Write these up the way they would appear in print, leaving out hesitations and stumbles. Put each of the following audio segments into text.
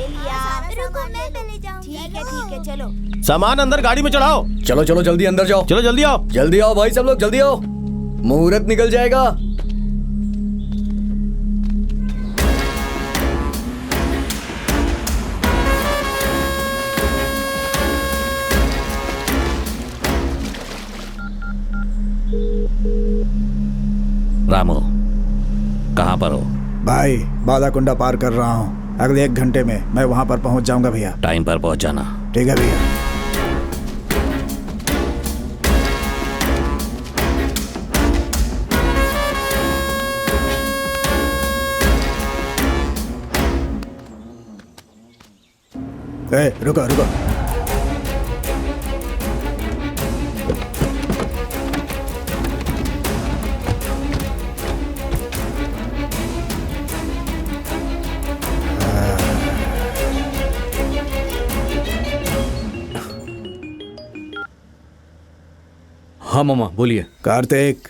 ले लिया। रुको मैं पहले जाऊंगी। ठीक है चलो। सामान अंदर गाड़ी में चढ़ाओ। चलो चलो जल्दी अंदर जाओ। चलो जल्दी आओ। जल्दी आओ भाई सब लोग जल्दी आओ, मुहूर्त निकल जाएगा। रामू कहाँ पर हो? भाई बालाकुंडा पार कर रहा हूँ, अगले 1 घंटे में मैं वहाँ पर पहुँच जाऊँगा भैया। टाइम पर पहुँच जाना। ठीक है भैया। रुको रुको। हाँ मामा बोलिए। कार्तिक,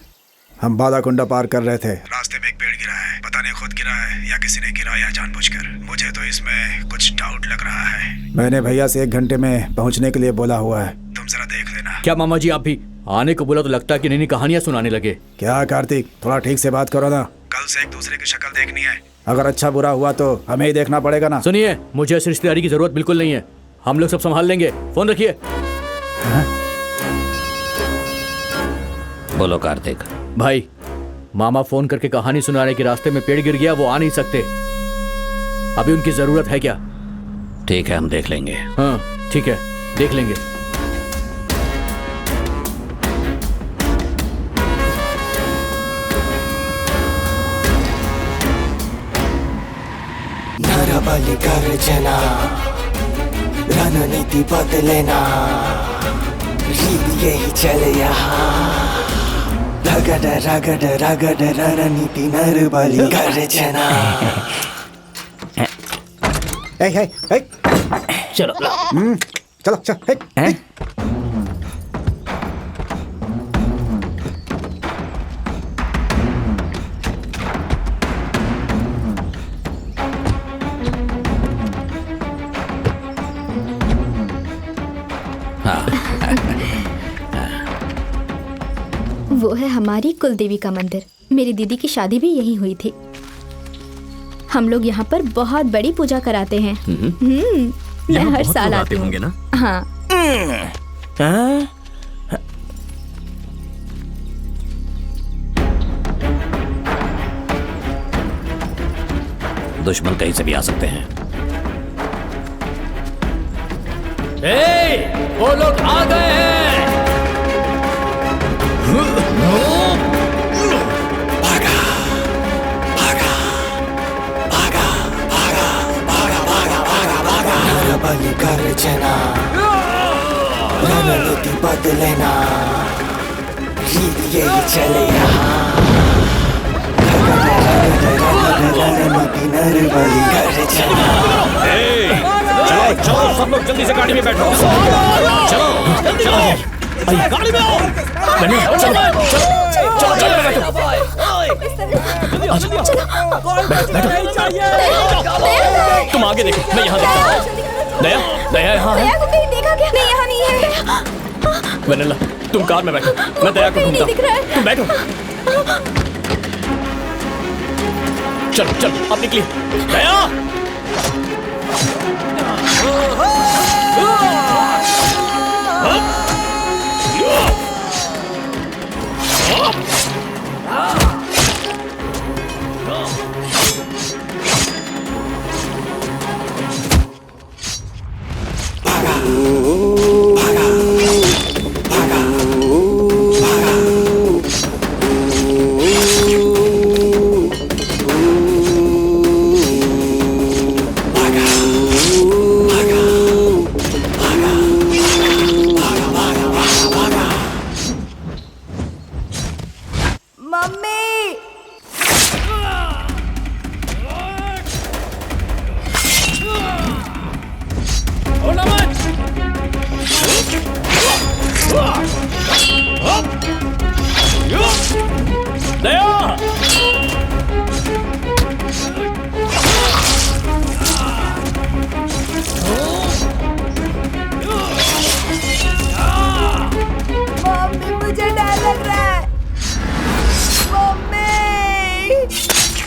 हम बालाकुंडा पार कर रहे थे, रास्ते में एक पेड़ गिरा है। पता नहीं खुद गिरा है या किसी ने गिराया जानबूझकर। मुझे तो इसमें कुछ डाउट लग रहा है। मैंने भैया से 1 घंटे में पहुंचने के लिए बोला हुआ है, तुम जरा देख लेना। क्या मामा जी आप भी आने को बोला तो लगता है कि नई नई कहानियां सुनाने लगे। क्या कार्तिक, थोड़ा ठीक से बात करो ना। कल से एक दूसरे की शक्ल देखनी है, अगर अच्छा बुरा हुआ तो हमें ही देखना पड़ेगा ना। सुनिए, मुझे इस रिश्तेदारी की जरूरत बिल्कुल नहीं है, हम लोग सब संभाल लेंगे। फोन रखिए। बोलो कार्तिक। भाई मामा फोन करके कहानी सुना रहे कि रास्ते में पेड़ गिर गया, वो आ नहीं सकते। अभी उनकी जरूरत है क्या? ठीक है हम देख लेंगे। हाँ ठीक है देख लेंगे। नरबलि गर्जना, रणनीति बदलेना, रीत यही चले यहाँ। रगड़ रगड़ रगड़ रणनीति नरबलि गर्जना। चलो चलो चलो। वो है हमारी कुलदेवी का मंदिर। मेरी दीदी की शादी भी यहीं हुई थी। हम लोग यहाँ पर बहुत बड़ी पूजा कराते हैं। मैं हर साल आती हूँ ना। हाँ। दुश्मन कहीं से भी आ सकते हैं। वो लोग आ गए हैं। भागा भागा भागा भागा भागा भागा भागा भागा। नरबलि गर्जना, रणनीति बदलेना, रीत यही चले यहाँ। रणनीति नरबलि गर्जना। चलो चलो सब लोग जल्दी से गाड़ी में बैठो। चलो चलो गाड़ी में आओ। चलो चलो चलो बैठो। तुम आगे देखो, मैं यहाँ देखता हूँ। दया दया यहाँ है। को कहीं देखा क्या? नहीं यहाँ नहीं है। वनीला तुम कार में बैठो, मैं दया को ढूंढता हूँ। तुम बैठो। चलो चलो अब निकलिए। दया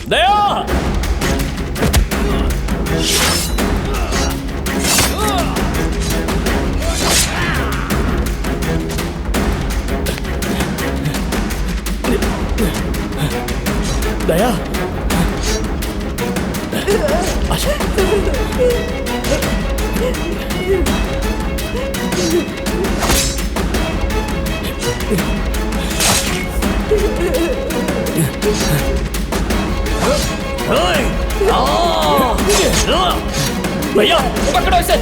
दया! दया! भैया पकड़ो इसे!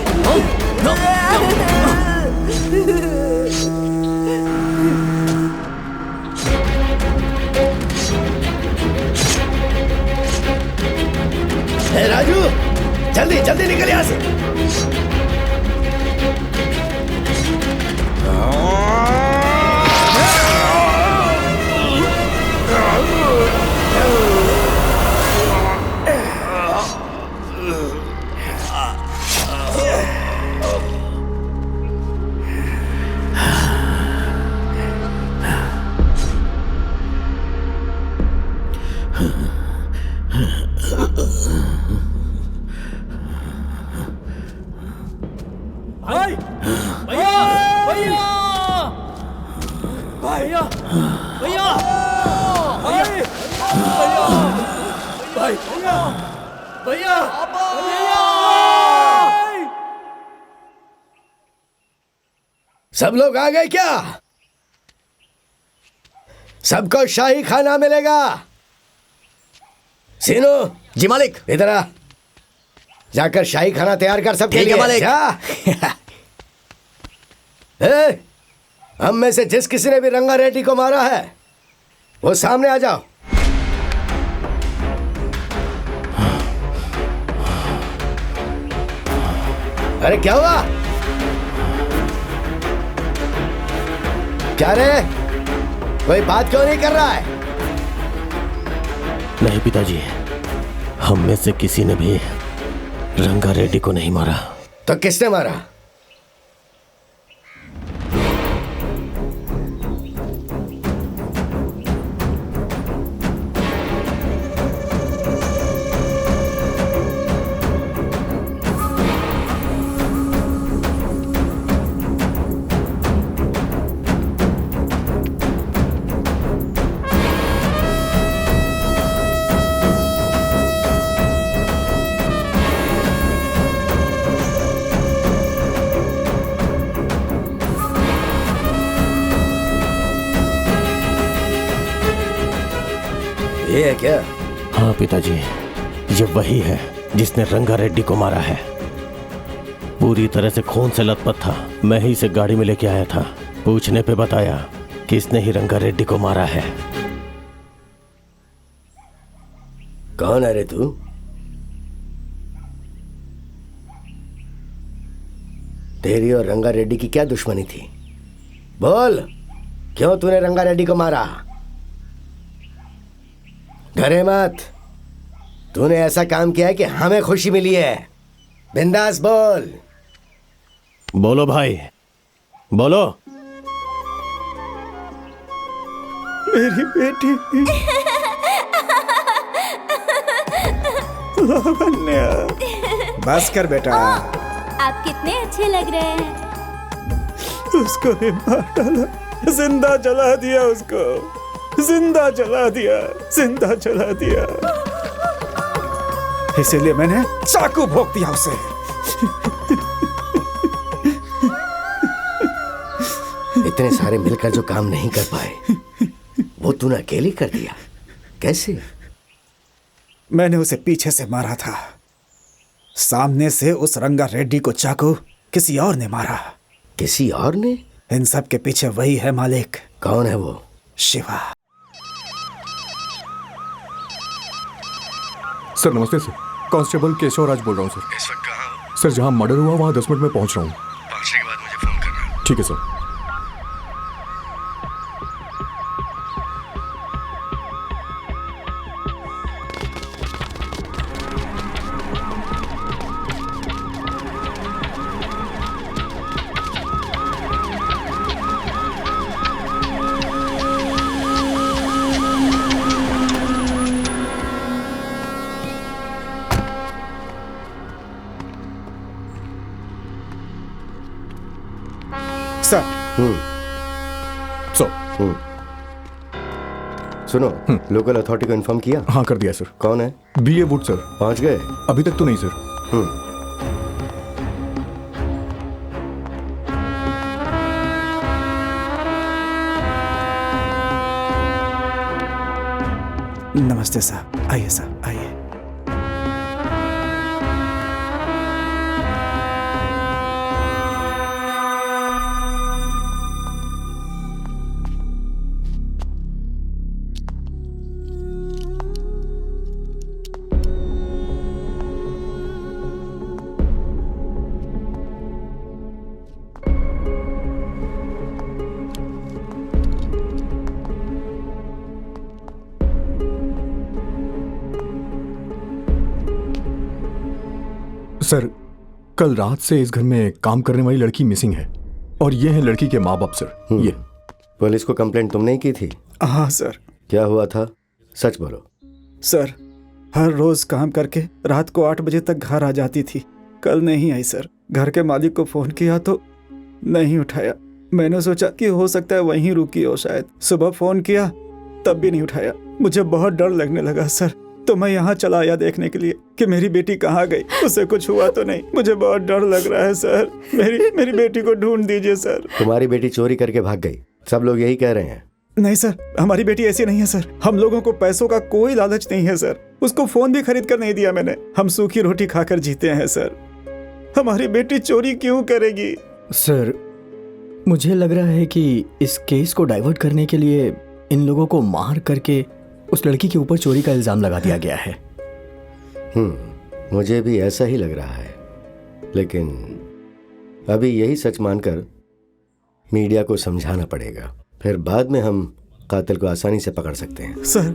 राजू, जल्दी जल्दी निकल यहाँ से। सब लोग आ गए क्या? सबको शाही खाना मिलेगा। सीनू, जी मालिक। इधर आ, जाकर शाही खाना तैयार कर सबके लिए। मालिक। जा। हम में से जिस किसी ने भी रंगा रेड्डी को मारा है वो सामने आ जाओ। अरे क्या हुआ? क्या रे, कोई बात क्यों नहीं कर रहा है? नहीं पिताजी, हम में से किसी ने भी रंगा रेड्डी को नहीं मारा। तो किसने मारा? ये है क्या? हाँ पिताजी, ये वही है जिसने रंगा रेड्डी को मारा है। पूरी तरह से खून से लथपथ था। मैं ही इसे गाड़ी में लेके आया था। पूछने पे बताया कि इसने ही रंगा रेड्डी को मारा है। कौन है रे तू? तेरी और रंगा रेड्डी की क्या दुश्मनी थी? बोल, क्यों तूने रंगा रेड्डी को मारा? डरे मत, तूने ऐसा काम किया है कि हमें खुशी मिली है। बिंदास बोल। बोलो भाई, बोलो। मेरी बेटी लावण्या। बस कर बेटा। आप कितने अच्छे लग रहे हैं। उसको ही मार डाला, जिंदा जला दिया उसको, जिंदा जला दिया, जिंदा जला दिया। इसीलिए मैंने चाकू भोंक दिया उसे। इतने सारे मिलकर जो काम नहीं कर पाए वो तूने अकेले कर दिया। कैसे? मैंने उसे पीछे से मारा था, सामने से उस रंगा रेड्डी को चाकू किसी और ने मारा। किसी और ने? इन सब के पीछे वही है मालिक। कौन है वो? शिवा। सर नमस्ते सर, कांस्टेबल केशव राज बोल रहा हूँ सर। इस वक्त कहाँ हो? सर जहाँ मर्डर हुआ वहाँ 10 मिनट में पहुँच रहा हूँ। पहुंचने के बाद मुझे फोन करना। ठीक है सर। सर। सो सुनो, लोकल अथॉरिटी को इन्फॉर्म किया? हाँ कर दिया सर। कौन है? BA would sir. पहुंच गए? अभी तक तो नहीं सर। नमस्ते साहब, आइए साहब, आइए। सर, कल रात से इस घर में काम करने वाली लड़की मिसिंग है और ये है लड़की के माँ बाप सर। ये पुलिस को कंप्लेंट तुमने ही की थी? हाँ सर। क्या हुआ था, सच बोलो। सर, हर रोज काम करके रात को 8 बजे तक घर आ जाती थी। कल नहीं आई सर। घर के मालिक को फोन किया तो नहीं उठाया। मैंने सोचा कि हो सकता है वहीं रुकी हो शायद। सुबह फोन किया तब भी नहीं उठाया। मुझे बहुत डर लगने लगा सर, तो मैं यहाँ चला आया देखने के लिए कि मेरी बेटी कहाँ गई, उसे कुछ हुआ तो नहीं। मुझे बहुत डर लग रहा है सर। मेरी बेटी को ढूंढ दीजिए सर। तुम्हारी बेटी चोरी करके भाग गई, सब लोग यही कह रहे हैं। नहीं सर, हमारी बेटी ऐसी नहीं है सर। हम लोगों को पैसों का कोई लालच नहीं है सर। उसको फोन भी खरीद कर नहीं दिया मैंने। हम सूखी रोटी खाकर जीते हैं सर। हमारी बेटी चोरी क्यों करेगी? सर, मुझे लग रहा है कि इस केस को डाइवर्ट करने के लिए इन लोगों को मार करके उस लड़की के ऊपर चोरी का इल्जाम लगा दिया गया है। मुझे भी ऐसा ही लग रहा है, लेकिन अभी यही सच मानकर मीडिया को समझाना पड़ेगा, फिर बाद में हम कातिल को आसानी से पकड़ सकते हैं। सर,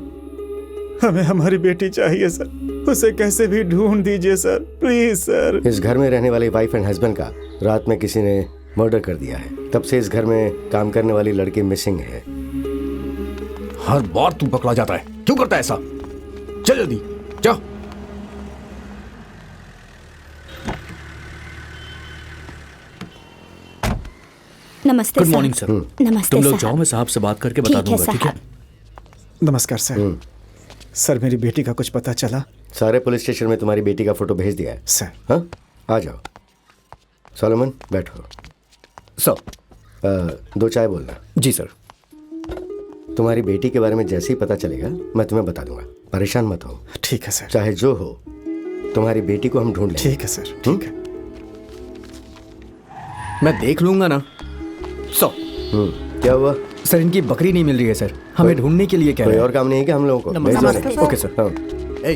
हमें हमारी बेटी चाहिए सर। उसे कैसे भी ढूंढ दीजिए सर, प्लीज सर। इस घर में रहने वाले वाइफ एंड हस्बैंड का रात में किसी ने मर्डर कर दिया है। तब से इस घर में काम करने वाली लड़की मिसिंग है। हर बार तू पकड़ा जाता है, क्यों करता है ऐसा? चल जल्दी जा। नमस्ते गुड मॉर्निंग सर। नमस्ते तुम लोग साहब। जाओ, मैं साहब से बात करके बता दूंगा, ठीक है? नमस्कार सर। सर, मेरी बेटी का कुछ पता चला? सारे पुलिस स्टेशन में तुम्हारी बेटी का फोटो भेज दिया है सर। हाँ, आ जाओ। सोलोमन, बैठो। सर। 2 चाय बोलना। जी सर। तुम्हारी बेटी के बारे में जैसे ही पता चलेगा मैं तुम्हें बता दूंगा, परेशान मत हो। ठीक है सर। चाहे जो हो, तुम्हारी बेटी को हम ढूंढ लेंगे। ठीक है सर, ठीक है। मैं देख लूंगा ना। क्या हुआ? सर, इनकी बकरी नहीं मिल रही है सर। हमें ढूंढने के लिए कह रहे कोई हैं। और काम नहीं है क्या हम लोगों को? नमस्ते ओके सर।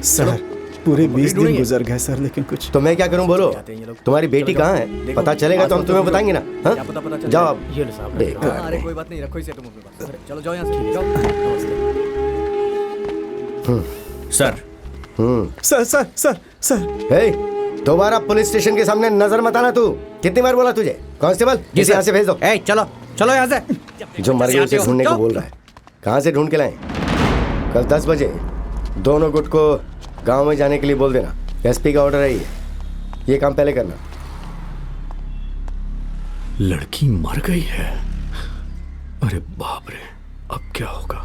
सर, पूरे 20 दिन गुजर गए सर, लेकिन कुछ। तो मैं क्या करूं, बोलो। तुम्हारी बेटी कहाँ है? पता चलेगा तो हम तुम्हें बताएंगे ना। हाँ? जाओ आप। देखो। अरे कोई बात नहीं, रखो इसे तुम अपने पास। चलो जाओ यहाँ से, जाओ। Sir. Sir sir sir sir. Hey, दोबारा पुलिस स्टेशन के सामने नजर मत आना। तू कितनी बार बोला तुझे? कांस्टेबल, इसे यहाँ से भेज दो। चलो चलो यहाँ से। जो मर गई उसे ढूंढने को बोल रहा है। कहाँ से ढूंढ के लाएं? कल 10 बजे दोनों गुट को गांव में जाने के लिए बोल देना। एसपी का ऑर्डर है ये काम पहले करना। लड़की मर गई है? अरे बाप रे, अब क्या होगा?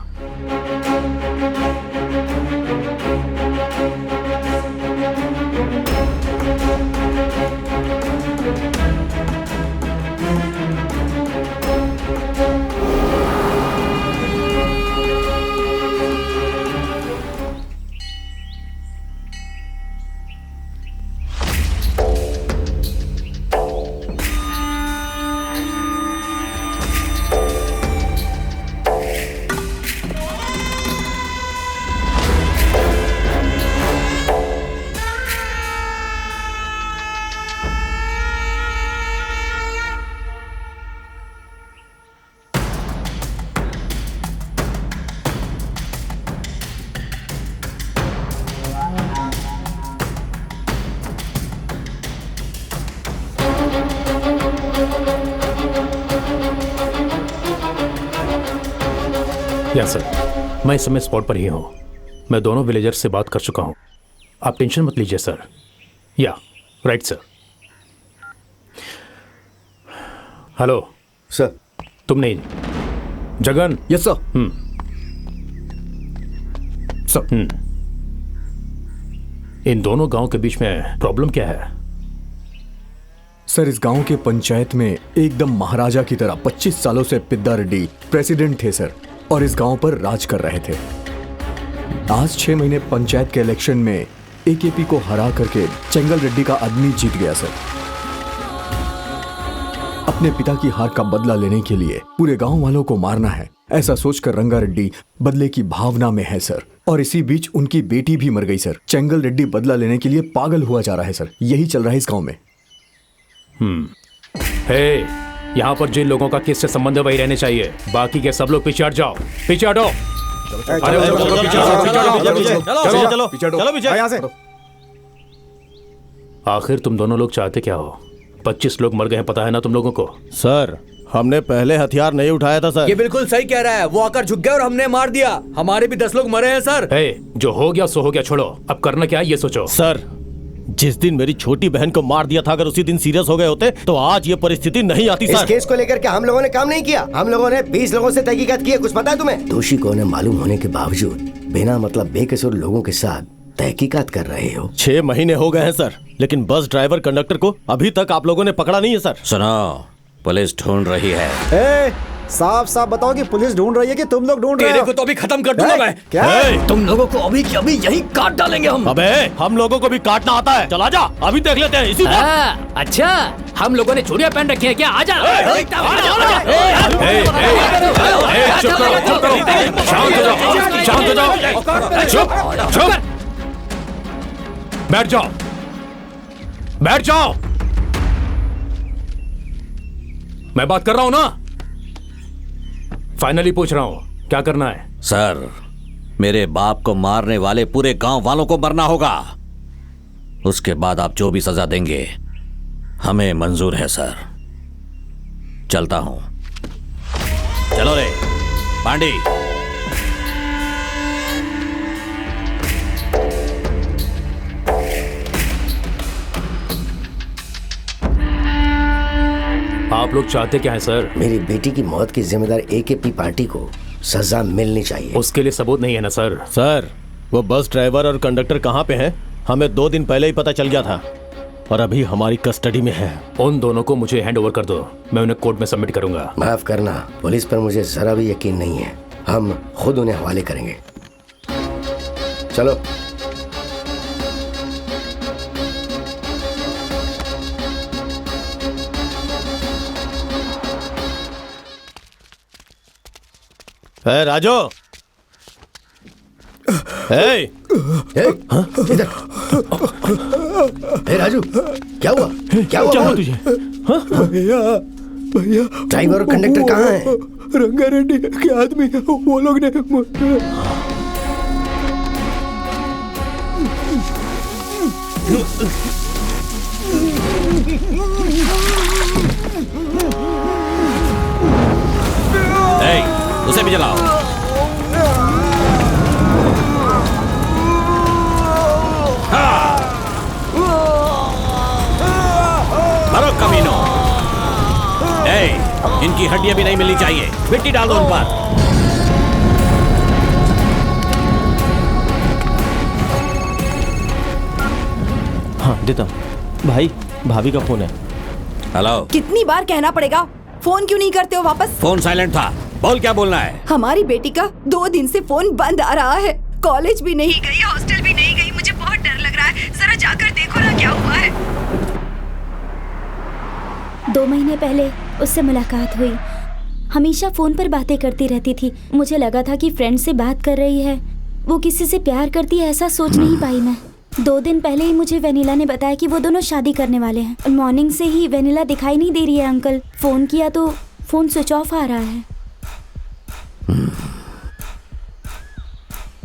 यस सर, मैं इस समय स्पॉट पर ही हूँ। मैं दोनों विलेजर्स से बात कर चुका हूँ। आप टेंशन मत लीजिए सर। या राइट सर। Hello sir. तुम नहीं। जगन। Yes sir. सर। इन दोनों गांव के बीच में प्रॉब्लम क्या है? सर, इस गांव के पंचायत में एकदम महाराजा की तरह 25 सालों से पिद्दा रेड्डी प्रेसिडेंट थे सर, और इस गांव पर राज कर रहे थे। आज 6 महीने पंचायत के इलेक्शन में एकेपी को हरा करके चेंगल रेड्डी का आदमी जीत गया सर। अपने पिता की हार का बदला लेने के लिए पूरे गांव वालों को मारना है, ऐसा सोचकर रंगा रेड्डी बदले की भावना में है सर। और इसी बीच उनकी बेटी भी मर गई सर। चेंगल रेड्डी बदला लेने के लिए पागल हुआ जा रहा है सर। यही चल रहा है इस गांव में। हे, यहाँ पर जिन लोगों का किससे संबंध है वही रहने चाहिए, बाकी के सब लोग पीछे हट जाओ। पीछे हटो। आखिर तुम दोनों लोग चाहते क्या हो? 25 लोग मर गए हैं, पता है ना तुम लोगों को? सर, हमने पहले हथियार नहीं उठाया था सर। ये बिल्कुल सही कह रहा है। वो आकर झुक गया और हमने मार दिया। हमारे भी 10 लोग मरे हैं सर। हे, जो हो गया सो हो गया, छोड़ो। अब करना क्या है ये सोचो। सर, जिस दिन मेरी छोटी बहन को मार दिया था, अगर उसी दिन सीरियस हो गए होते तो आज ये परिस्थिति नहीं आती सर। इस केस को लेकर के हम लोगों ने काम नहीं किया। हम लोगों ने 20 लोगों से तहकीकात की है। कुछ पता है तुम्हें? दोषी को ने मालूम होने के बावजूद बिना मतलब बेकसूर लोगों के साथ तहकीकात कर रहे हो। 6 महीने हो गए हैं सर, लेकिन बस ड्राइवर कंडक्टर को अभी तक आप लोगों ने पकड़ा नहीं है सर। सुनो, पुलिस ढूंढ रही है। साफ साफ बताओ कि पुलिस ढूंढ रही है कि तुम लोग ढूंढ रहे हो? तेरे को तो अभी खत्म कर दूंगा मैं। क्या? तुम लोगों को अभी की अभी यही काट डालेंगे हम। अबे, हम लोगों को भी काटना आता है। चला जा, अभी देख लेते हैं इसी बात। अच्छा, हम लोगों ने चूड़ियां पहन रखी है क्या? आजा। चुप करो, चुप करो, शांत हो जाओ, शांत हो जाओ, चुप, चुप, बैठ जाओ, बैठ जाओ। मैं बात कर रहा हूं ना। फाइनली पूछ रहा हूं, क्या करना है? सर, मेरे बाप को मारने वाले पूरे गांव वालों को मरना होगा। उसके बाद आप जो भी सजा देंगे हमें मंजूर है सर। चलता हूं। चलो रे पांडी। आप लोग चाहते क्या है सर? मेरी बेटी की मौत की जिम्मेदार एकेपी पार्टी को सजा मिलनी चाहिए। उसके लिए सबूत नहीं है ना सर? सर, वो बस ड्राइवर और कंडक्टर कहाँ पे हैं? हमें 2 दिन पहले ही पता चल गया था और अभी हमारी कस्टडी में है। उन दोनों को मुझे हैंड ओवर कर दो, मैं उन्हें कोर्ट में सबमिट करूंगा। माफ करना, पुलिस पर मुझे जरा भी यकीन नहीं है। हम खुद उन्हें हवाले करेंगे। चलो। राजू, इधर। राजू, क्या हुआ? क्या हुआ तुझे? भैया ड्राइवर और कंडक्टर कहाँ हैं? रंगा रेड्डी के आदमी वो लोग ने। उसे भी जलाओ। मारो कमीनों। इनकी हड्डियां भी नहीं मिलनी चाहिए। मिट्टी डाल दो उन पर। हाँ देता भाई, भाभी का फोन है। हेलो। कितनी बार कहना पड़ेगा? फोन क्यों नहीं करते हो वापस? फोन साइलेंट था। बोल क्या बोलना है? हमारी बेटी का 2 दिन से फोन बंद आ रहा है। कॉलेज भी नहीं गई, हॉस्टल भी नहीं गई। मुझे बहुत डर लग रहा है। जरा जाकर देखो ना क्या हुआ है। 2 महीने पहले उससे मुलाकात हुई। हमेशा फोन पर बातें करती रहती थी। मुझे लगा था कि फ्रेंड से बात कर रही है, वो किसी से प्यार करती है, ऐसा सोच नहीं पाई मैं। 2 दिन पहले ही मुझे वेनिला ने बताया कि वो दोनों शादी करने वाले हैं। मॉर्निंग से ही वेनिला दिखाई नहीं दे रही है अंकल। फोन किया तो फोन स्विच ऑफ आ रहा है।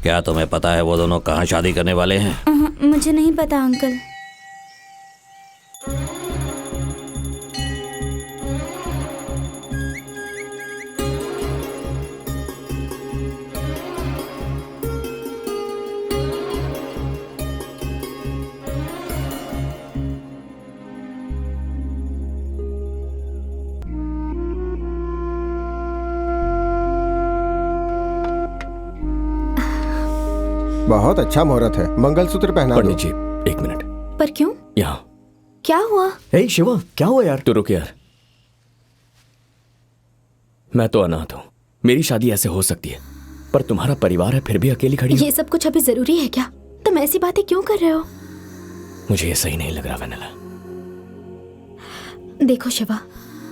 क्या तुम्हें पता है वो दोनों कहाँ शादी करने वाले हैं? मुझे नहीं पता अंकल। बहुत अच्छा मुहूर्त है, मंगलसूत्र पहना दो। पंडित जी एक मिनट। पर क्यों? यहाँ। क्या हुआ? हे शिवा, क्या हुआ यार? तू रुक यार। मैं तो अनाथ हूँ, मेरी शादी ऐसे हो सकती है, पर तुम्हारा परिवार है फिर भी अकेली खड़ी हो। ये सब कुछ अभी जरूरी है क्या? तुम ऐसी बातें क्यों कर रहे हो? मुझे ये सही नहीं लग रहा वेनेला। देखो शिवा,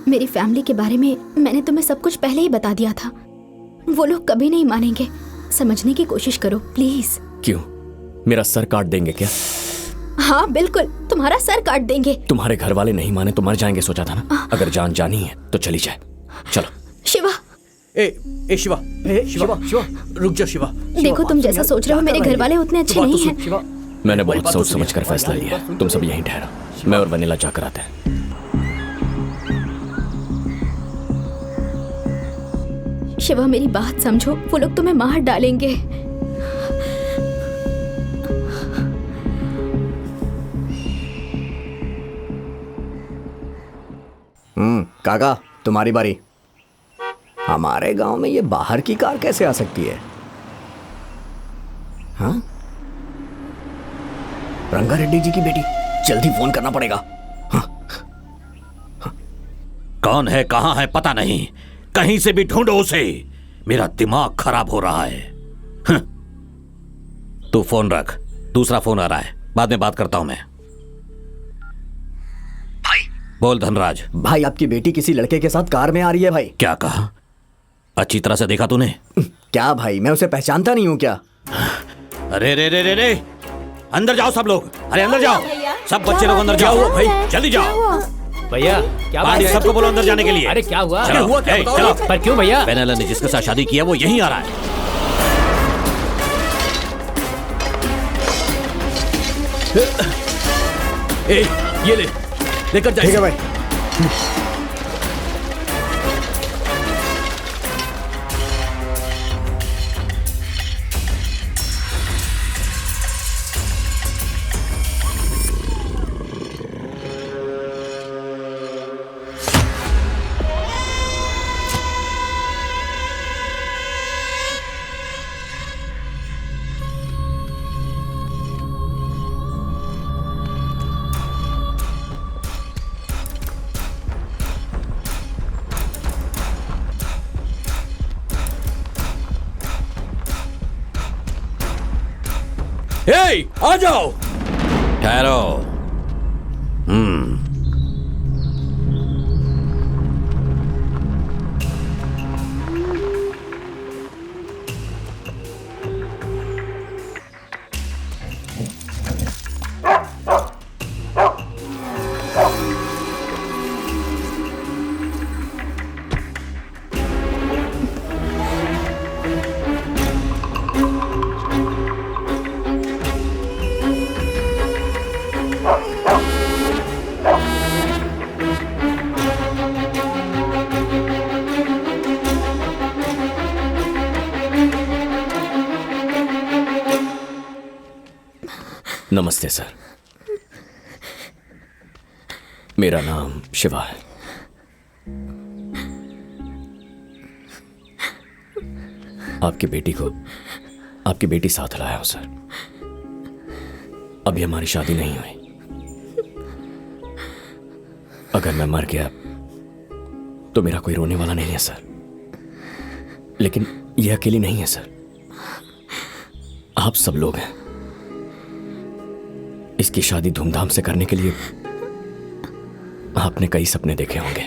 मेरी फैमिली के बारे में मैंने तुम्हें सब कुछ पहले ही बता दिया था। वो लोग कभी नहीं मानेंगे। समझने की कोशिश करो प्लीज। क्यों, मेरा सर काट देंगे क्या? हाँ बिल्कुल, तुम्हारा सर काट देंगे। तुम्हारे घर वाले नहीं माने तो मर जाएंगे, सोचा था ना। अगर जान जानी है तो चली जाए। चलो। शिवा, ए शिवा, शिवा, रुक जा शिवा। देखो तुम जैसा सोच रहे हो मेरे घर वाले उतने अच्छे नहीं हैं। मैंने बहुत सोच समझ कर फैसला लिया, तुम सब यहीं ठहरो, मैं और वनीला जाकर आते हैं। शिवा मेरी बात समझो, वो लोग तुम्हें मार डालेंगे। काका तुम्हारी बारी। हमारे गांव में ये बाहर की कार कैसे आ सकती है? हाँ, रंगा रेड्डी जी की बेटी, जल्दी फोन करना पड़ेगा। कौन है, कहां है पता नहीं, कहीं से भी ढूंढो उसे, मेरा दिमाग खराब हो रहा है। तू फोन रख, दूसरा फोन आ रहा है, बाद में बात करता हूं मैं। भाई बोल धनराज। भाई आपकी बेटी किसी लड़के के साथ कार में आ रही है भाई। क्या कहा? अच्छी तरह से देखा तूने? क्या भाई, मैं उसे पहचानता नहीं हूँ क्या? अरे रे रे रे रे, अंदर जाओ सब लोग, अरे अंदर जाओ, सब बच्चे लोग अंदर जाओ भाई, जल्दी जाओ। भैया क्या बात बाकी है? सबको बोलो अंदर जाने के लिए। अरे क्या हुआ? चलो, हुआ क्या बताओ? चलो। पर क्यों भैया? वेनेला ने जिसके साथ शादी किया वो यहीं आ रहा है। ये ले, लेकर जाइए। ठीक है भाई। आ जाओ। ठहरो। नमस्ते सर, मेरा नाम शिवा है। आपकी बेटी साथ लाया हूं सर। अभी हमारी शादी नहीं हुई। अगर मैं मर गया तो मेरा कोई रोने वाला नहीं है सर, लेकिन यह अकेली नहीं है सर, आप सब लोग हैं। इसकी शादी धूमधाम से करने के लिए आपने कई सपने देखे होंगे।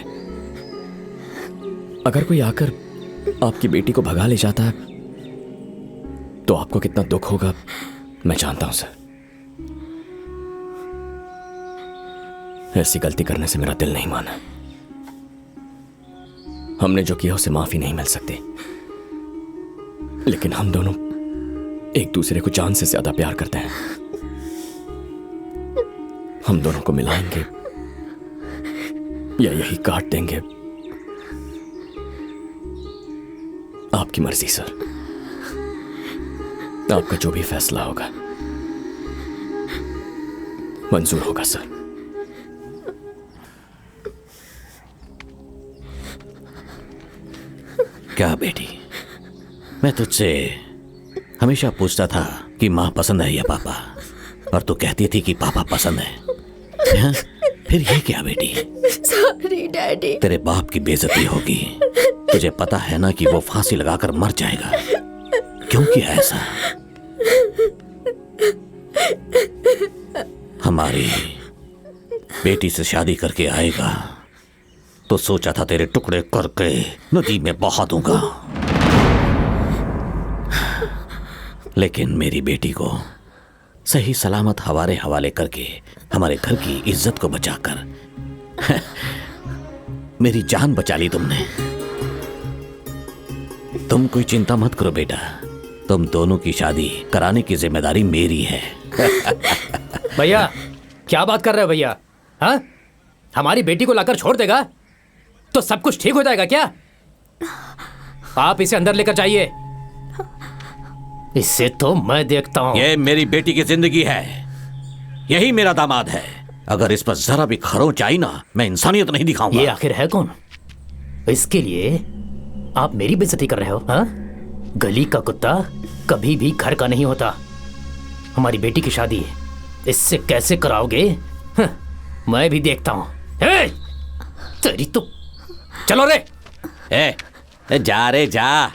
अगर कोई आकर आपकी बेटी को भगा ले जाता है तो आपको कितना दुख होगा मैं जानता हूं सर। ऐसी गलती करने से मेरा दिल नहीं माना। हमने जो किया उसे माफी नहीं मिल सकती, लेकिन हम दोनों एक दूसरे को जान से ज्यादा प्यार करते हैं। हम दोनों को मिलाएंगे या यही काट देंगे, आपकी मर्जी सर। आपका जो भी फैसला होगा मंजूर होगा सर। क्या बेटी, मैं तुझसे हमेशा पूछता था कि माँ पसंद है या पापा, और तू कहती थी कि पापा पसंद है। हाँ? फिर ये क्या बेटी? Sorry daddy. तेरे बाप की बेइज्जती होगी। तुझे पता है ना कि वो फांसी लगाकर मर जाएगा। क्यों किया ऐसा? हमारी बेटी से शादी करके आएगा तो सोचा था तेरे टुकड़े करके नदी में बहा दूंगा, लेकिन मेरी बेटी को सही सलामत हवाले करके हमारे घर की इज्जत को बचाकर मेरी जान बचा ली तुमने। तुम कोई चिंता मत करो बेटा, तुम दोनों की शादी कराने की जिम्मेदारी मेरी है। भैया क्या बात कर रहे हो भैया? हाँ, हमारी बेटी को लाकर छोड़ देगा तो सब कुछ ठीक हो जाएगा क्या? आप इसे अंदर लेकर जाइए, इससे तो मैं देखता हूं। ये मेरी बेटी की जिंदगी है, यही मेरा दामाद है। अगर इस पर जरा भी खरोंच आई ना, मैं इंसानियत नहीं दिखाऊंगा। ये आखिर है कौन? इसके लिए आप मेरी बेइज्जती कर रहे हो? हाँ, गली का कुत्ता कभी भी घर का नहीं होता। हमारी बेटी की शादी इससे कैसे कराओगे? हाँ, मैं भी देखता हूं। तेरी तो चलो रे। जा रे जा।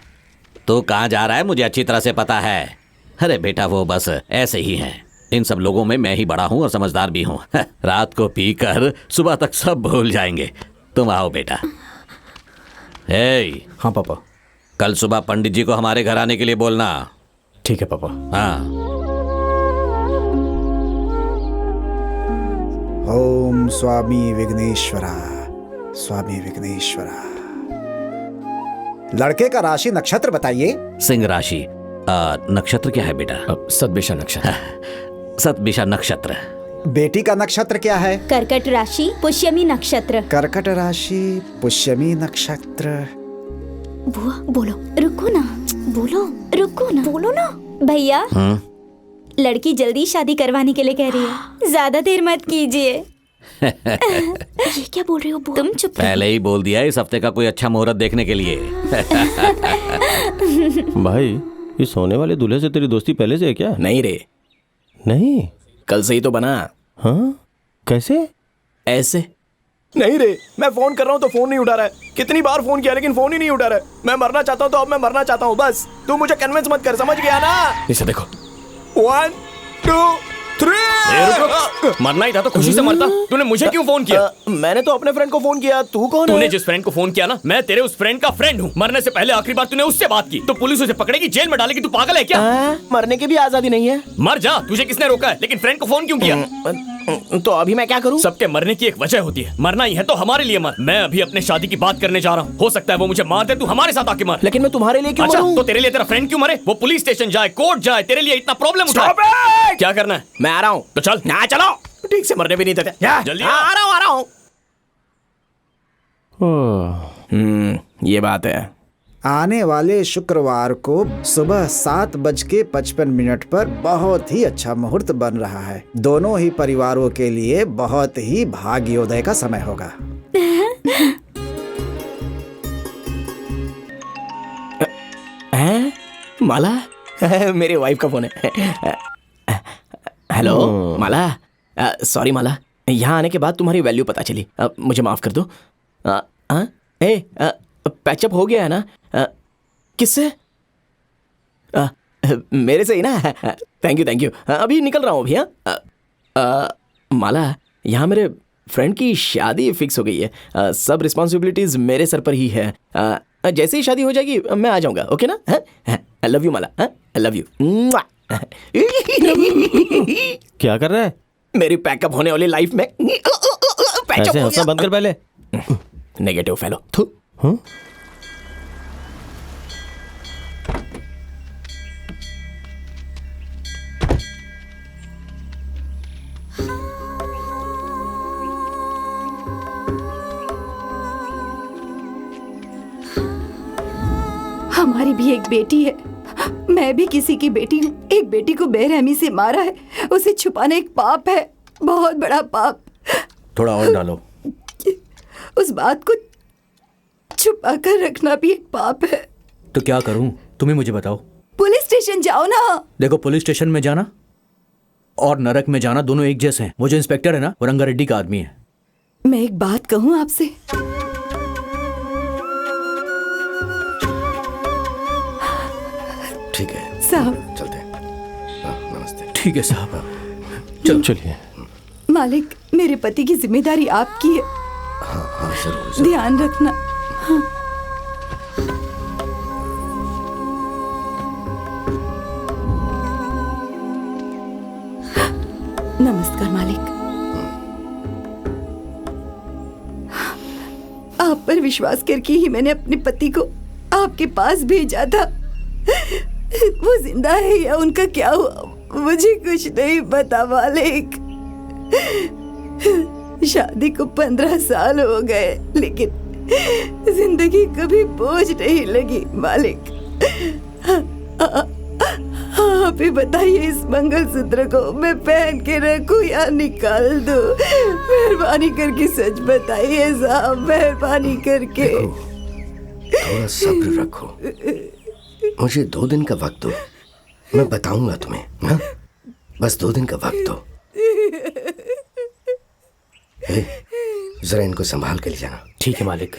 तू कहाँ जा रहा है मुझे अच्छी तरह से पता है। अरे बेटा वो बस ऐसे ही हैं। इन सब लोगों में मैं ही बड़ा हूँ और समझदार भी हूँ। रात को पीकर सुबह तक सब भूल जाएंगे। तुम आओ बेटा। हाँ पापा। कल सुबह पंडित जी को हमारे घर आने के लिए बोलना। ठीक है पापा। हाँ। ओम स्वामी विघ्नेश्वरा, स्वामी विघ्नेश्वरा। लड़के का राशि नक्षत्र बताइए। सिंह राशि। नक्षत्र क्या है बेटा? सतभिषा नक्षत्र। सतभिषा नक्षत्र। बेटी का नक्षत्र क्या है? कर्कट राशि, पुष्यमी नक्षत्र। कर्कट राशि, पुष्यमी नक्षत्र। बुआ बोलो, रुको ना, बोलो ना भैया। लड़की जल्दी शादी करवाने के लिए कह रही है, ज्यादा देर मत कीजिए। ये क्या बोल रहे हो बुआ? तुम चुप। पहले ही बोल दिया इस हफ्ते का कोई अच्छा मुहूर्त देखने के लिए। भाई, ये सोने वाले दूल्हे से तेरी दोस्ती पहले से है क्या? नहीं रे, नहीं, कल से ही तो बना। हाँ, कैसे? ऐसे नहीं रे, मैं फोन कर रहा हूँ तो फोन नहीं उठा रहा है। कितनी बार फोन किया लेकिन फोन ही नहीं उठा रहा है। मैं मरना चाहता हूँ तो अब मैं मरना चाहता हूँ, बस तू मुझे कन्विंस मत कर, समझ गया ना? इसे देखो। 1 2 3। मरना ही था तो खुशी से मरता। तूने मुझे क्यों फोन किया? मैंने तो अपने फ्रेंड को फोन किया। तू कौन है? तूने जिस फ्रेंड को फोन किया ना, मैं तेरे उस फ्रेंड का फ्रेंड हूँ। मरने से पहले आखिरी बार तूने उससे बात की तो पुलिस उसे पकड़ेगी, जेल में डालेगी। तू पागल है क्या? मरने की भी आजादी नहीं है। मर जा, तुझे किसने रोका है? लेकिन फ्रेंड को फोन क्यों किया? तो अभी मैं क्या करूं? सबके मरने की एक वजह होती है, मरना ही है तो हमारे लिए मर। मैं अभी अपने शादी की बात करने जा रहा हूँ, हो सकता है वो मुझे मार दे, तू हमारे साथ आके मर। लेकिन मैं तुम्हारे लिए क्यों अच्छा, मरूं? तो तेरे लिए तेरा फ्रेंड क्यों मरे? वो पुलिस स्टेशन जाए, कोर्ट जाए, तेरे लिए इतना प्रॉब्लम उठाए। क्या करना है? मैं आ रहा हूँ। तो चल ना चलो, ठीक से मरने भी नहीं देते। जल्दी आ रहा हूँ। ये बात है। आने वाले शुक्रवार को सुबह 7:55 पर बहुत ही अच्छा मुहूर्त बन रहा है। दोनों ही परिवारों के लिए बहुत ही भाग्योदय का समय होगा। माला, मेरी वाइफ का फोन है। हेलो माला, सॉरी माला, यहाँ आने के बाद तुम्हारी वैल्यू पता चली। मुझे माफ कर दो। पैचअप हो गया है ना? किससे? मेरे से ही ना? Thank you. अभी निकल रहा हूँ अभी। माला, यहाँ मेरे फ्रेंड की शादी फिक्स हो गई है। सब रिस्पॉन्सिबिलिटीज मेरे सर पर ही है। जैसे ही शादी हो जाएगी मैं आ जाऊंगा, ओके ना? I love you Mala, I love you. क्या कर रहा है? मेरी पैकअप होने वाली लाइफ में ऐसे हंसना बंद कर पहले। Negative fellow. हमारी भी एक बेटी है, मैं भी किसी की बेटी हूँ। एक बेटी को बेरहमी से मारा है, उसे छुपाना एक पाप है, बहुत बड़ा पाप। थोड़ा और डालो। उस बात को छुपा कर रखना भी एक पाप है। तो क्या करूं? तुम्हें मुझे बताओ। पुलिस स्टेशन जाओ ना। देखो, पुलिस स्टेशन में जाना और नरक में जाना दोनों एक जैसे हैं। वो जो इंस्पेक्टर है ना, वो रंगा रेड्डी का आदमी है। मैं एक बात कहूँ आपसे, ठीक है साहब। चलते हैं। नमस्ते। ठीक है साहब, चलो चलिए। मालिक, मेरे पति की जिम्मेदारी आपकी है। हाँ जरूर। ध्यान रखना। हाँ। नमस्कार मालिक। आप पर विश्वास करके ही मैंने अपने पति को आपके पास भेजा था। वो जिंदा है या उनका क्या हुआ मुझे कुछ नहीं पता मालिक। शादी को 15 साल हो गए, लेकिन जिंदगी कभी बोझ नहीं लगी मालिक। आप ही बताइए, इस मंगलसूत्र को मैं पहन के रखूं या निकाल दूं? मेहरबानी करके सच बताइए साहब, मेहरबानी करके। थोड़ा सब्र रखो, मुझे 2 दिन का वक्त दो, मैं बताऊंगा तुम्हें ना। बस 2 दिन का वक्त दो। जरा इनको संभाल के ले जाना। ठीक है मालिक।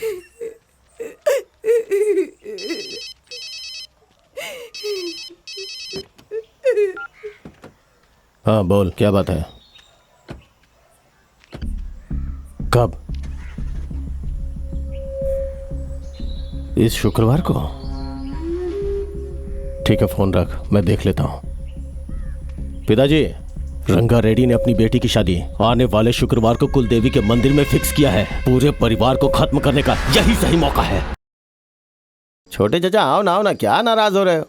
हाँ बोल, क्या बात है? कब? इस शुक्रवार को? ठीक है, फोन रख, मैं देख लेता हूं। पिताजी, रंगा रेड्डी ने अपनी बेटी की शादी आने वाले शुक्रवार को कुलदेवी के मंदिर में फिक्स किया है। पूरे परिवार को खत्म करने का यही सही मौका है। छोटे चाचा, आओ ना, क्या नाराज हो रहे हो?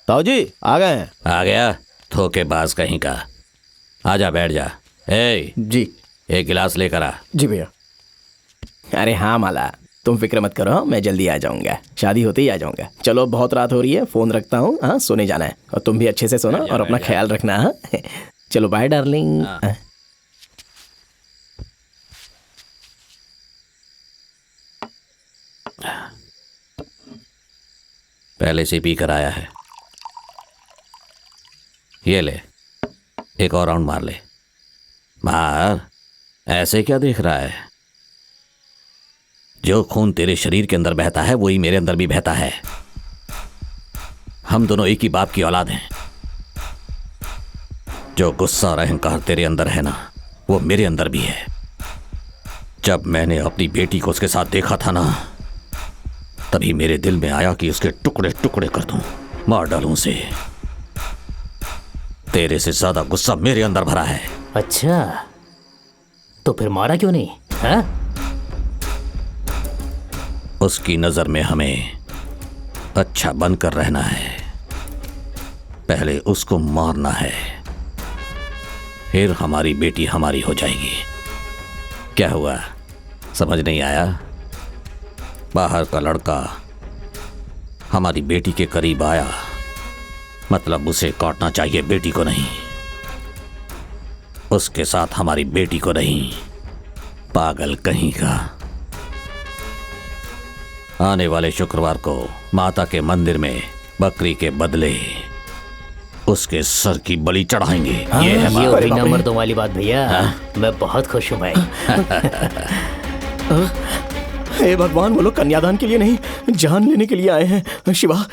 ताऊ जी आ गए हैं। आ गया धोखेबाज कहीं का। आजा बैठ जा। ए जी, एक गिलास लेकर आ। जी भैया। अरे हाँ माला, तुम फिक्र मत करो, मैं जल्दी आ जाऊंगा। शादी होते ही आ जाऊंगा। चलो, बहुत रात हो रही है, फोन रखता हूँ। हाँ, सोने जाना है और तुम भी अच्छे से सोना और अपना ख्याल रखना। हाँ चलो, बाय डार्लिंग। पहले से पी कर आया है। ये ले, एक और राउंड मार ले। मार, ऐसे क्या देख रहा है? जो खून तेरे शरीर के अंदर बहता है वही मेरे अंदर भी बहता है। हम दोनों एक ही बाप की औलाद हैं। जो गुस्सा और अहंकार तेरे अंदर है ना, वो मेरे अंदर भी है। जब मैंने अपनी बेटी को उसके साथ देखा था ना, तभी मेरे दिल में आया कि उसके टुकड़े टुकड़े कर दूं, मार डालूं उसे। तेरे से ज्यादा गुस्सा मेरे अंदर भरा है। अच्छा, तो फिर मारा क्यों नहीं? हाँ? उसकी नजर में हमें अच्छा बनकर रहना है। पहले उसको मारना है, फिर हमारी बेटी हमारी हो जाएगी। क्या हुआ, समझ नहीं आया? बाहर का लड़का हमारी बेटी के करीब आया, मतलब उसे काटना चाहिए, बेटी को नहीं। उसके साथ हमारी बेटी को नहीं। पागल कहीं का। आने वाले शुक्रवार को माता के मंदिर में बकरी के बदले उसके सर की बलि चढ़ाएंगे। ये है बिना मर्दों वाली बात भैया। मैं बहुत खुश हूँ भाई। हे भगवान, वो लोग कन्यादान के लिए नहीं, जान लेने के लिए आए हैं। शिवा,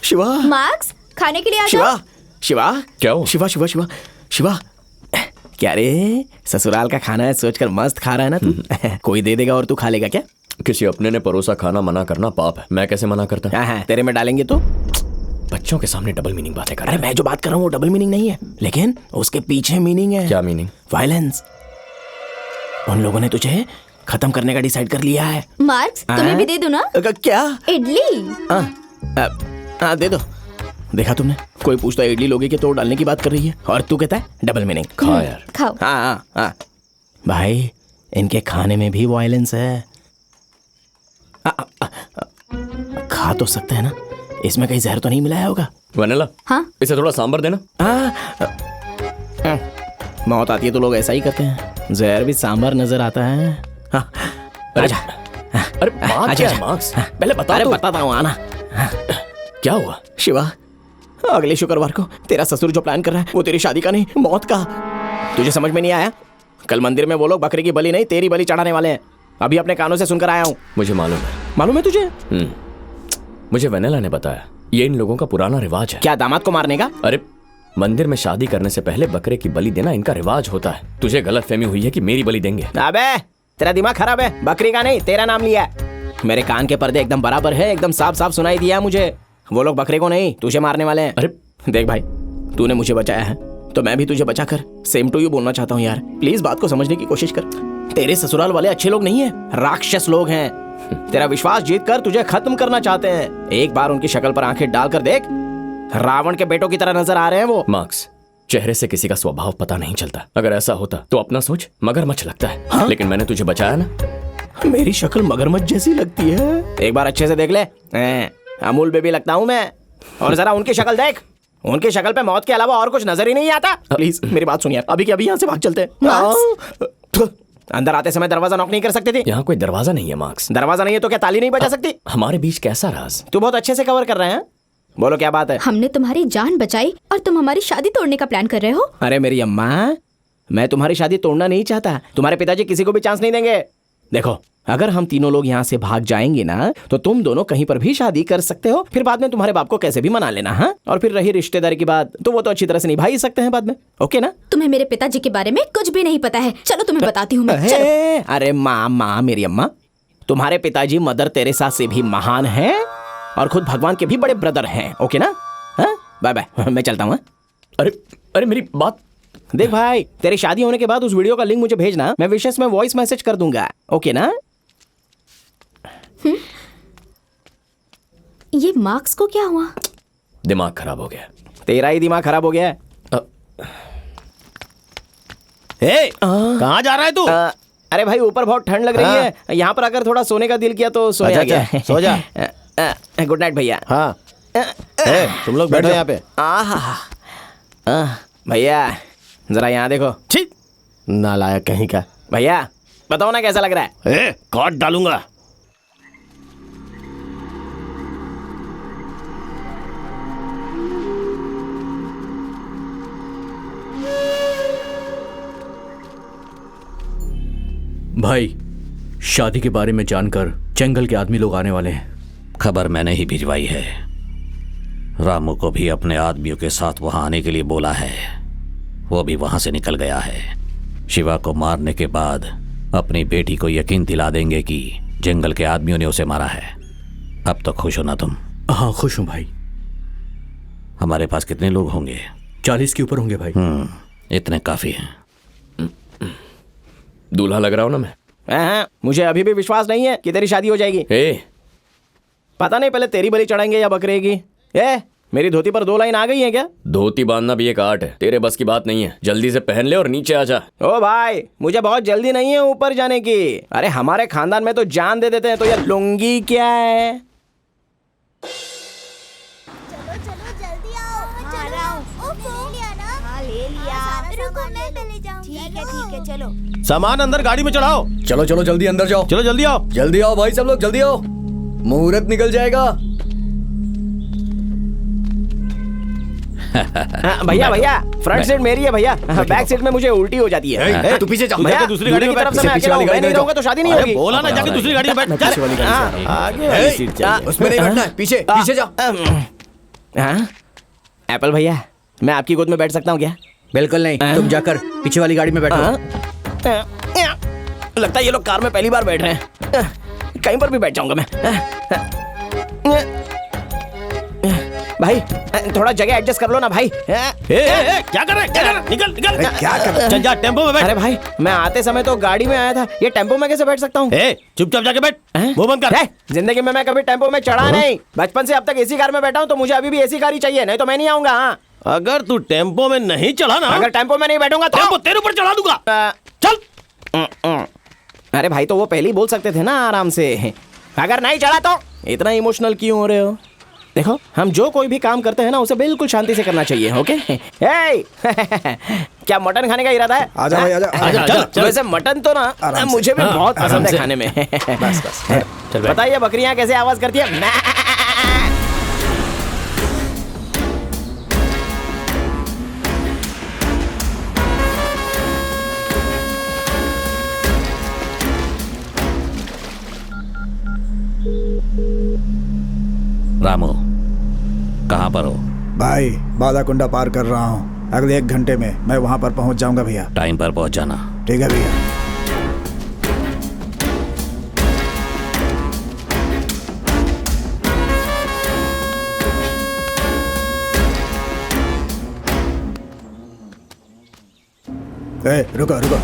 शिवा, मार्क्स, खाने के लिए आ शिवा, जाओ। शिवा, क्या हो? शिवा, शिवा, शिवा, शिवा। क्या रे, ससुराल का खाना है सोचकर मस्त खा रहा है ना तू? कोई दे देगा और तू खा लेगा क्या? किसी अपने ने परोसा खाना मना करना पाप है। मैं कैसे मना करता? हाँ, तेरे में डालेंगे तो? बच्चों के सामने डबल मीनिंग बातें कर। अरे मैं जो बात कर रहा हूँ वो डबल मीनिंग नहीं है, लेकिन उसके पीछे मीनिंग है। क्या मीनिंग? वायलेंस। उन लोगों ने तुझे खत्म करने का डिसाइड कर लिया है। मार्क्स, तुम्हें भी दे दूं ना? क्या? इडली। हाँ, दे दो। देखा तुमने, कोई पूछता इडली लोगे के तोड़ डालने की बात कर रही है और तू कहता है डबल मीनिंग। खा यार, खाओ। हाँ, भाई इनके खाने में भी वायलेंस है। खा तो सकते हैं ना, इसमें कहीं जहर तो नहीं मिलाया होगा? वनीला, हाँ? इसे थोड़ा सांबर देना। मौत आती है तो लोग ऐसा ही करते हैं, जहर भी सांबर नजर आता है। आजा। अरे बात क्या है मार्क्स? पहले बता। अरे बताता हूँ, आना। क्या हुआ? शिवा, अगले शुक्रवार को तेरा ससुर जो प्लान कर रहा है वो तेरी शादी का नहीं, मौत का। तुझे समझ में नहीं आया? कल मंदिर में वो लोग बकरे की बलि नहीं तेरी बलि चढ़ाने वाले हैं। अभी अपने कानों से सुनकर आया हूँ। मुझे मालूम है। मालूम है तुझे? मुझे वेनेला ने बताया, ये इन लोगों का पुराना रिवाज है। क्या दामाद को मारने का? अरे मंदिर में शादी करने से पहले बकरे की बलि देना इनका रिवाज होता है। तुझे गलतफहमी हुई है कि मेरी बलि देंगे। अबे तेरा दिमाग खराब है, बकरी का नहीं तेरा नाम लिया है। मेरे कान के पर्दे एकदम बराबर है, एकदम साफ साफ सुनाई दिया मुझे। वो लोग बकरे को नहीं तुझे मारने वाले हैं। अरे देख भाई, तूने मुझे बचाया है तो मैं भी तुझे बचाकर सेम टू यू बोलना चाहता हूँ यार। प्लीज बात को समझने की कोशिश कर। तेरे ससुराल वाले अच्छे लोग नहीं है, राक्षस लोग हैं। तेरा विश्वास जीत कर तुझे खत्म करना चाहते हैं। एक बार उनकी शक्ल पर आंखें डालकर देख, रावण के बेटों की तरह नजर आ रहे हैं वो। मार्क्स, चेहरे से किसी का स्वभाव पता नहीं चलता। अगर ऐसा होता तो अपना सोच मगरमच्छ लगता है। हाँ? लेकिन मैंने तुझे बचाया ना। मेरी शक्ल मगरमच्छ जैसी लगती है, एक बार अच्छे से देख ले। अमूल बेबी लगता हूँ मैं। और जरा उनकी शक्ल देख, उनकी शक्ल पे मौत के अलावा और कुछ नजर ही नहीं आता। प्लीज मेरी बात सुनिए, अभी के अभी यहाँ से भाग चलते हैं। अंदर आते समय दरवाजा नॉक नहीं कर सकते थे? यहाँ कोई दरवाजा नहीं है मार्क्स। दरवाजा नहीं है तो क्या ताली नहीं बजा सकती? हमारे बीच कैसा राज? तू बहुत अच्छे से कवर कर रहे हैं। बोलो क्या बात है? हमने तुम्हारी जान बचाई और तुम हमारी शादी तोड़ने का प्लान कर रहे हो? अरे मेरी अम्मा, मैं तुम्हारी शादी तोड़ना नहीं चाहता। तुम्हारे पिताजी किसी को भी चांस नहीं देंगे। देखो, अगर हम तीनों लोग यहाँ से भाग जाएंगे ना तो तुम दोनों कहीं पर भी शादी कर सकते हो। फिर बाद में तुम्हारे बाप को कैसे भी मना लेना। हाँ, और फिर रही रिश्तेदारी की बात तो वो तो अच्छी तरह से निभा ही सकते हैं बाद में। ओके ना? तुम्हें मेरे पिताजी के बारे में कुछ भी नहीं पता है। चलो तुम्हें बताती हूँ मैं। चलो। अरे माँ मेरी अम्मा, तुम्हारे पिताजी मदर तेरेसा से भी महान हैं और खुद भगवान के भी बड़े ब्रदर हैं। ओके ना? बाय बाय, मैं चलता हूँ। अरे मेरी बात देख भाई, तेरी शादी होने के बाद उस वीडियो का लिंक मुझे भेजना, मैं विशेष में वॉइस मैसेज कर दूंगा। ओके ना? ये मार्क्स को क्या हुआ? दिमाग खराब हो गया। तेरा ही दिमाग खराब हो गया है। कहाँ जा रहा है तू? अरे भाई ऊपर बहुत ठंड लग रही है, यहाँ पर अगर थोड़ा सोने का दिल किया तो सोने आ गया। सो जा। गुड नाइट भैया। हाँ तुम लोग बैठो यहाँ पे। भैया जरा यहाँ देखो। छी, नालायक कहीं का। भैया बताओ ना कैसा लग रहा है? काट डालूंगा। भाई, शादी के बारे में जानकर जंगल के आदमी लोग आने वाले हैं। खबर मैंने ही भिजवाई है। रामू को भी अपने आदमियों के साथ वहां आने के लिए बोला है। वो भी वहां से निकल गया है। शिवा को मारने के बाद अपनी बेटी को यकीन दिला देंगे कि जंगल के आदमियों ने उसे मारा है। अब तो खुश हो ना तुम? हाँ खुश हूँ भाई। हमारे पास कितने लोग होंगे? 40 के ऊपर होंगे भाई। इतने काफी हैं। दूल्हा लग रहा हूं ना मैं? मुझे अभी भी विश्वास नहीं है कि तेरी शादी हो जाएगी। पता नहीं पहले तेरी बलि चढ़ाएंगे या बकरे की। मेरी धोती पर 2 लाइन आ गई है क्या? धोती बांधना भी एक आर्ट है, तेरे बस की बात नहीं है। जल्दी से पहन ले और नीचे आ जा। ओ भाई, मुझे बहुत जल्दी नहीं है ऊपर जाने की। अरे हमारे खानदान में तो जान दे देते हैं, तो ये लुंगी क्या है? ठीक है चलो। सामान अंदर गाड़ी में चढ़ाओ। चलो चलो जल्दी अंदर जाओ। चलो जल्दी आओ। जल्दी आओ भाई, सब लोग जल्दी आओ, मुहूर्त निकल जाएगा। भैया भैया, फ्रंट सीट मेरी है भैया, बैक सीट में मुझे उल्टी हो जाती है। तू पीछे जा, भैया दूसरी गाड़ी में तरफ से मैं अकेला हूं, मैं नहीं रहूंगा तो शादी नहीं होगी। बोला ना, जाके दूसरी गाड़ी में बैठ। पीछे वाली गाड़ी से आगे वाली सीट चाहिए, उसमें नहीं बैठना है। पीछे पीछे जा। एप्पल भैया, मैं आपकी गोद में बैठ सकता हूँ क्या? बिल्कुल नहीं, तुम जाकर पीछे वाली गाड़ी में बैठो। लगता है ये लोग कार में पहली बार बैठ रहे हैं। कहीं पर भी बैठ जाऊंगा मैं। भाई थोड़ा जगह एडजस्ट कर लो ना भाई। क्या कर रहे? निकल निकल। क्या कर रहे? चल जा, टेम्पो में बैठ। अरे भाई, मैं आते समय तो गाड़ी में आया था, ये टेम्पो में कैसे बैठ सकता हूँ? चुपचाप जाके बैठ, मुंह बंद कर। जिंदगी में मैं कभी टेम्पो में चढ़ा नहीं। बचपन से अब तक एसी कार में बैठा हूँ, तो मुझे अभी भी एसी कार ही चाहिए, नहीं तो मैं नहीं आऊंगा। अगर तू टेम्पो में नहीं चढ़ा ना, अगर टेम्पो में नहीं बैठूंगा तो टेम्पो तेरे ऊपर चढ़ा दूंगा। चल। अरे भाई, तो वो पहले ही बोल सकते थे ना आराम से। अगर नहीं चढ़ा तो इतना इमोशनल क्यों हो रहे हो? देखो, हम जो कोई भी काम करते हैं ना, उसे बिल्कुल शांति से करना चाहिए। ओके? क्या मटन खाने का इरादा है? आजा भाई, आजा। वैसे मटन तो ना मुझे भी बहुत पसंद है खाने में। बस बताइए बकरियां कैसे आवाज करती है? रामू कहाँ पर हो? भाई बालाकुंडा पार कर रहा हूँ। अगले 1 घंटे में मैं वहाँ पर पहुँच जाऊँगा भैया। टाइम पर पहुँच जाना। ठीक है भैया। रुको रुको।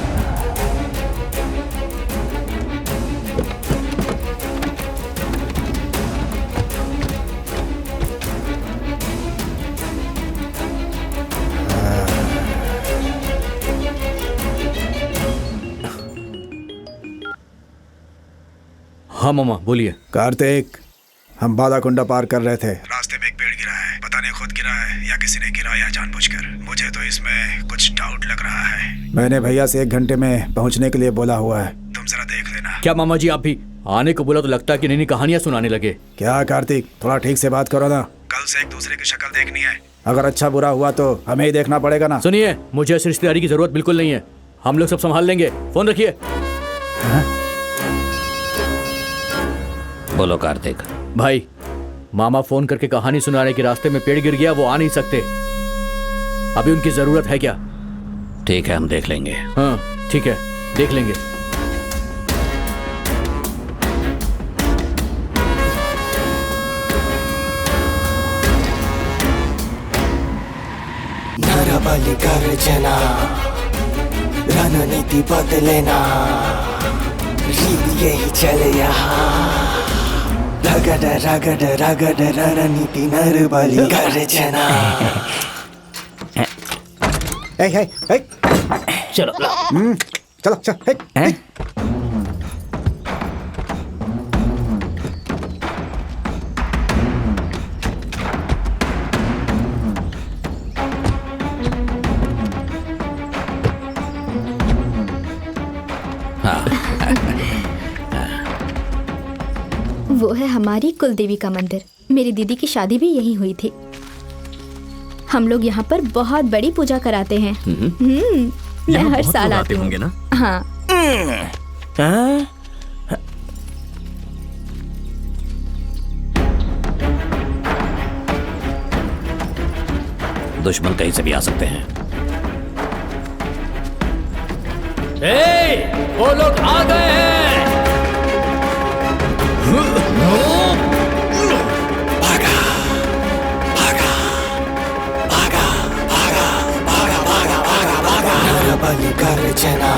हाँ मामा बोलिए। कार्तिक, हम बालाकुंडा पार कर रहे थे, रास्ते में एक पेड़ गिरा है। पता नहीं खुद गिरा है या किसी ने गिराया जानबूझकर। मुझे तो इसमें कुछ डाउट लग रहा है। मैंने भैया से 1 घंटे में पहुंचने के लिए बोला हुआ है, तुम जरा देख लेना। क्या मामा जी आप भी आने को बोला तो लगता है कि नई कहानियां सुनाने लगे। क्या कार्तिक, थोड़ा ठीक से बात करो ना। कल से एक दूसरे की शक्ल देखनी है। अगर अच्छा बुरा हुआ तो हमें ही देखना पड़ेगा ना। सुनिए, मुझे इस रिश्तेदारी की जरूरत बिल्कुल नहीं है। हम लोग सब संभाल लेंगे। फोन रखिए। बोलो कार्तिक। भाई मामा फोन करके कहानी सुना रहे कि रास्ते में पेड़ गिर गया, वो आ नहीं सकते। अभी उनकी जरूरत है क्या? ठीक है, हम देख लेंगे। हाँ ठीक है, देख लेंगे। नरबली गर्जना, रणनीति बदलेना, रीत यही चले यहाँ। रगड़ रगड़ रगड़ रणनीति नरबली गर्जना। चलो चलो चल। वो है हमारी कुलदेवी का मंदिर। मेरी दीदी की शादी भी यहीं हुई थी। हम लोग यहाँ पर बहुत बड़ी पूजा कराते हैं। मैं हर साल आती हूँ ना। हाँ। दुश्मन कहीं से भी आ सकते हैं। वो लोग आ गए हैं। भागा भागा भागा भागा भागा भागा भागा भागा। नरबली गर्जना,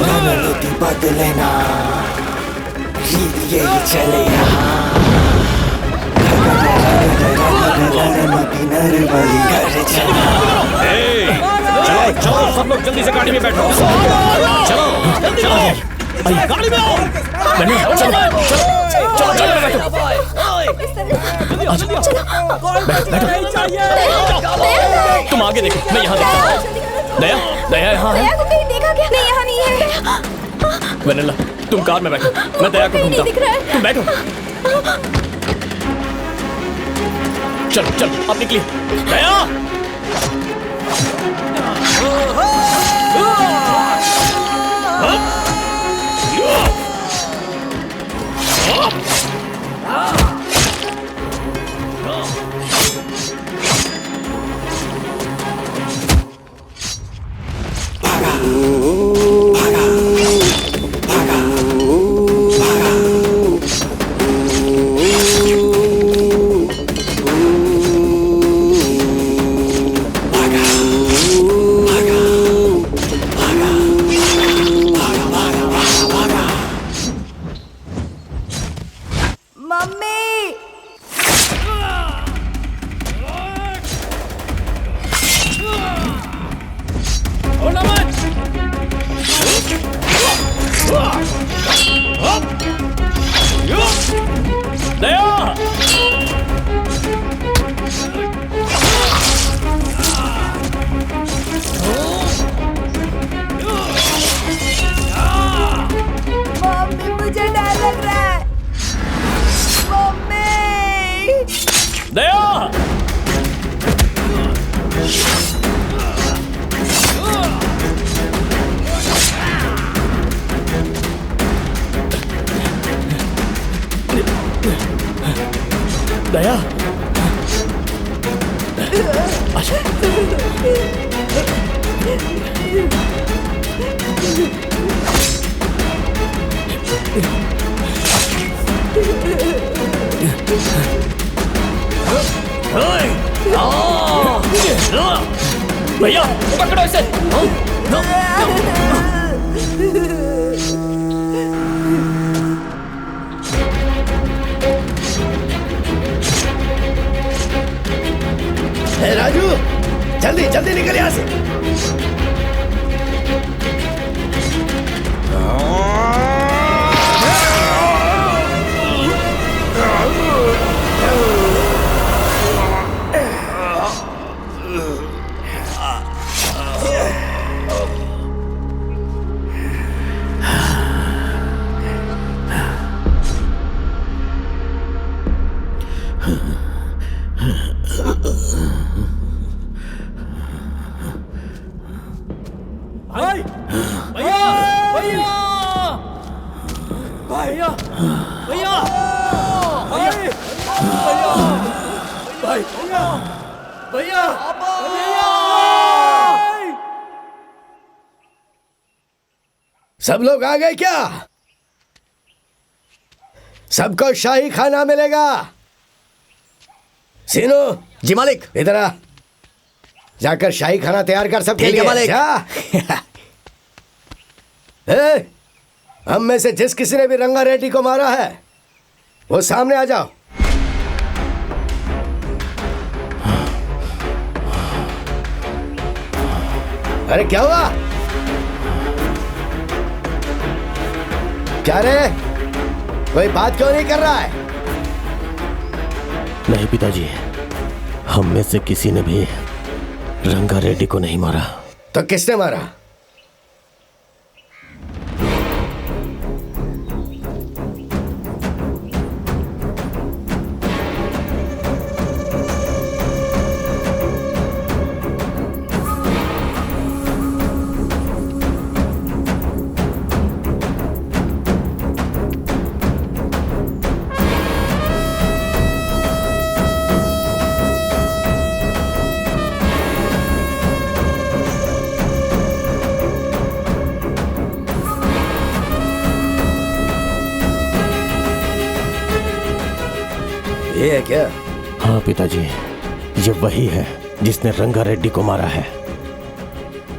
रणनीति बदलेना, रीत यही चले यहाँ। रणनीति नरबली गर्जना। चलो चलो सब लोग जल्दी से गाड़ी में बैठो। चलो चलो गाड़ी में आओ। चलो चलो चलो बैठो। तुम आगे देखो, मैं यहाँ देखता हूँ। दया दया यहाँ है। दया को कहीं देखा क्या? नहीं, यहाँ नहीं है। वनीला तुम कार में बैठो, मैं दया को ढूंढता हूँ। तुम बैठो। चलो चलो अब निकलिए। दया भैया पकड़ो इसे। राजू जल्दी जल्दी निकल यहाँ से। सब लोग आ गए क्या? सबको शाही खाना मिलेगा। सीनू जी मालिक। इधर आ, जाकर शाही खाना तैयार कर सबके लिए। मालिक। हम में से जिस किसी ने भी रंगा रेड्डी को मारा है वो सामने आ जाओ। अरे क्या हुआ? क्या रे, कोई बात क्यों नहीं कर रहा है? नहीं पिताजी, हम में से किसी ने भी रंगा रेड्डी को नहीं मारा। तो किसने मारा? ये है क्या? हाँ पिताजी, ये वही है जिसने रंगा रेड्डी को मारा है।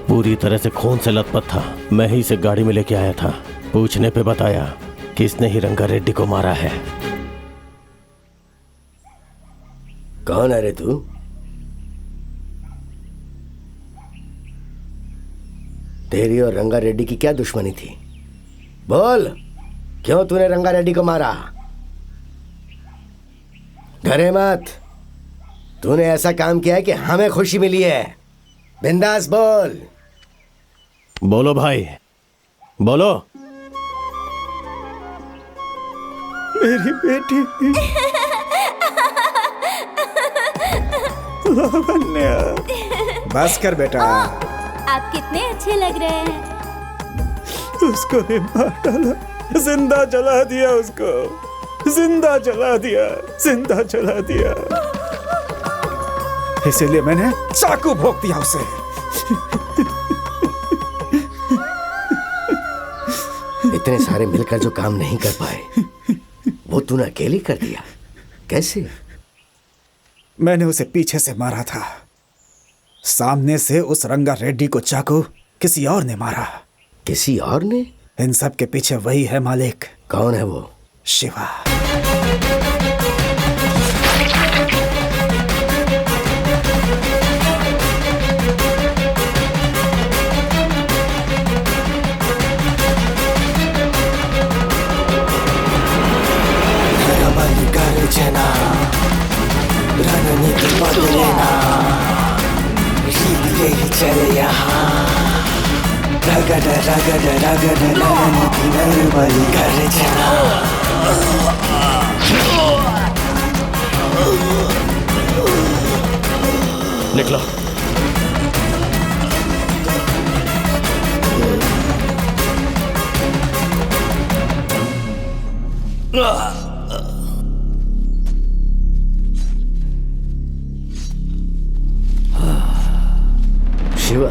पूरी तरह से खून से लथपथ था। मैं ही इसे गाड़ी में लेके आया था। पूछने पे बताया कि इसने ही रंगा रेड्डी को मारा है। कौन है रे तू? तेरी और रंगा रेड्डी की क्या दुश्मनी थी? बोल, क्यों तूने रंगा रेड्डी को मारा? डरे मत, तूने ऐसा काम किया है कि हमें खुशी मिली है। बिंदास बोल। बोलो भाई, बोलो। मेरी बेटी लावण्या। बस कर बेटा। आप कितने अच्छे लग रहे हैं। उसको ने मार डाला, जिंदा जला दिया उसको, जिंदा जला दिया, जिंदा जला दिया। इसीलिए मैंने चाकू भोंक दिया उसे। इतने सारे मिलकर जो काम नहीं कर पाए वो तूने अकेले कर दिया। कैसे? मैंने उसे पीछे से मारा था, सामने से उस रंगा रेड्डी को चाकू किसी और ने मारा। किसी और ने? इन सब के पीछे वही है मालिक। कौन है वो? शिवा। रणनीति बदलेना, रीत यही चले यहाँ। रगड़ रगड़ रगड़ रणनीति नरबली गर्जना। निकलो। शिवा,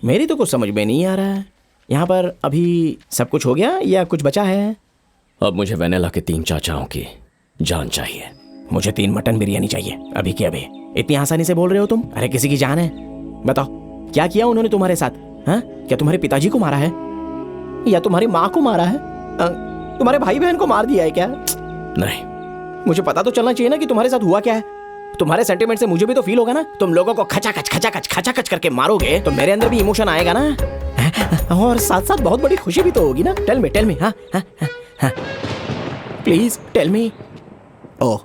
मेरी तो कुछ समझ में नहीं आ रहा है। यहाँ पर अभी सब कुछ हो गया या कुछ बचा है? अब मुझे वेनेला के 3 चाचाओं की जान चाहिए। मुझे 3 मटन बिरयानी चाहिए अभी के अभी। इतनी आसानी से बोल रहे हो तुम? अरे किसी की जान है। बताओ क्या किया उन्होंने तुम्हारे साथ? हाँ, क्या तुम्हारे पिताजी को मारा है या तुम्हारी माँ को मारा है? तुम्हारे भाई बहन को मार दिया है क्या? नहीं, मुझे पता तो चलना चाहिए ना कि तुम्हारे साथ हुआ क्या है। तुम्हारे सेंटीमेंट से मुझे भी तो फील होगा ना। तुम लोगों को खचाखच करके मारोगे तो मेरे अंदर भी इमोशन आएगा ना, और साथ साथ बहुत बड़ी खुशी भी तो होगी ना। टेल मी हाँ please tell me. Oh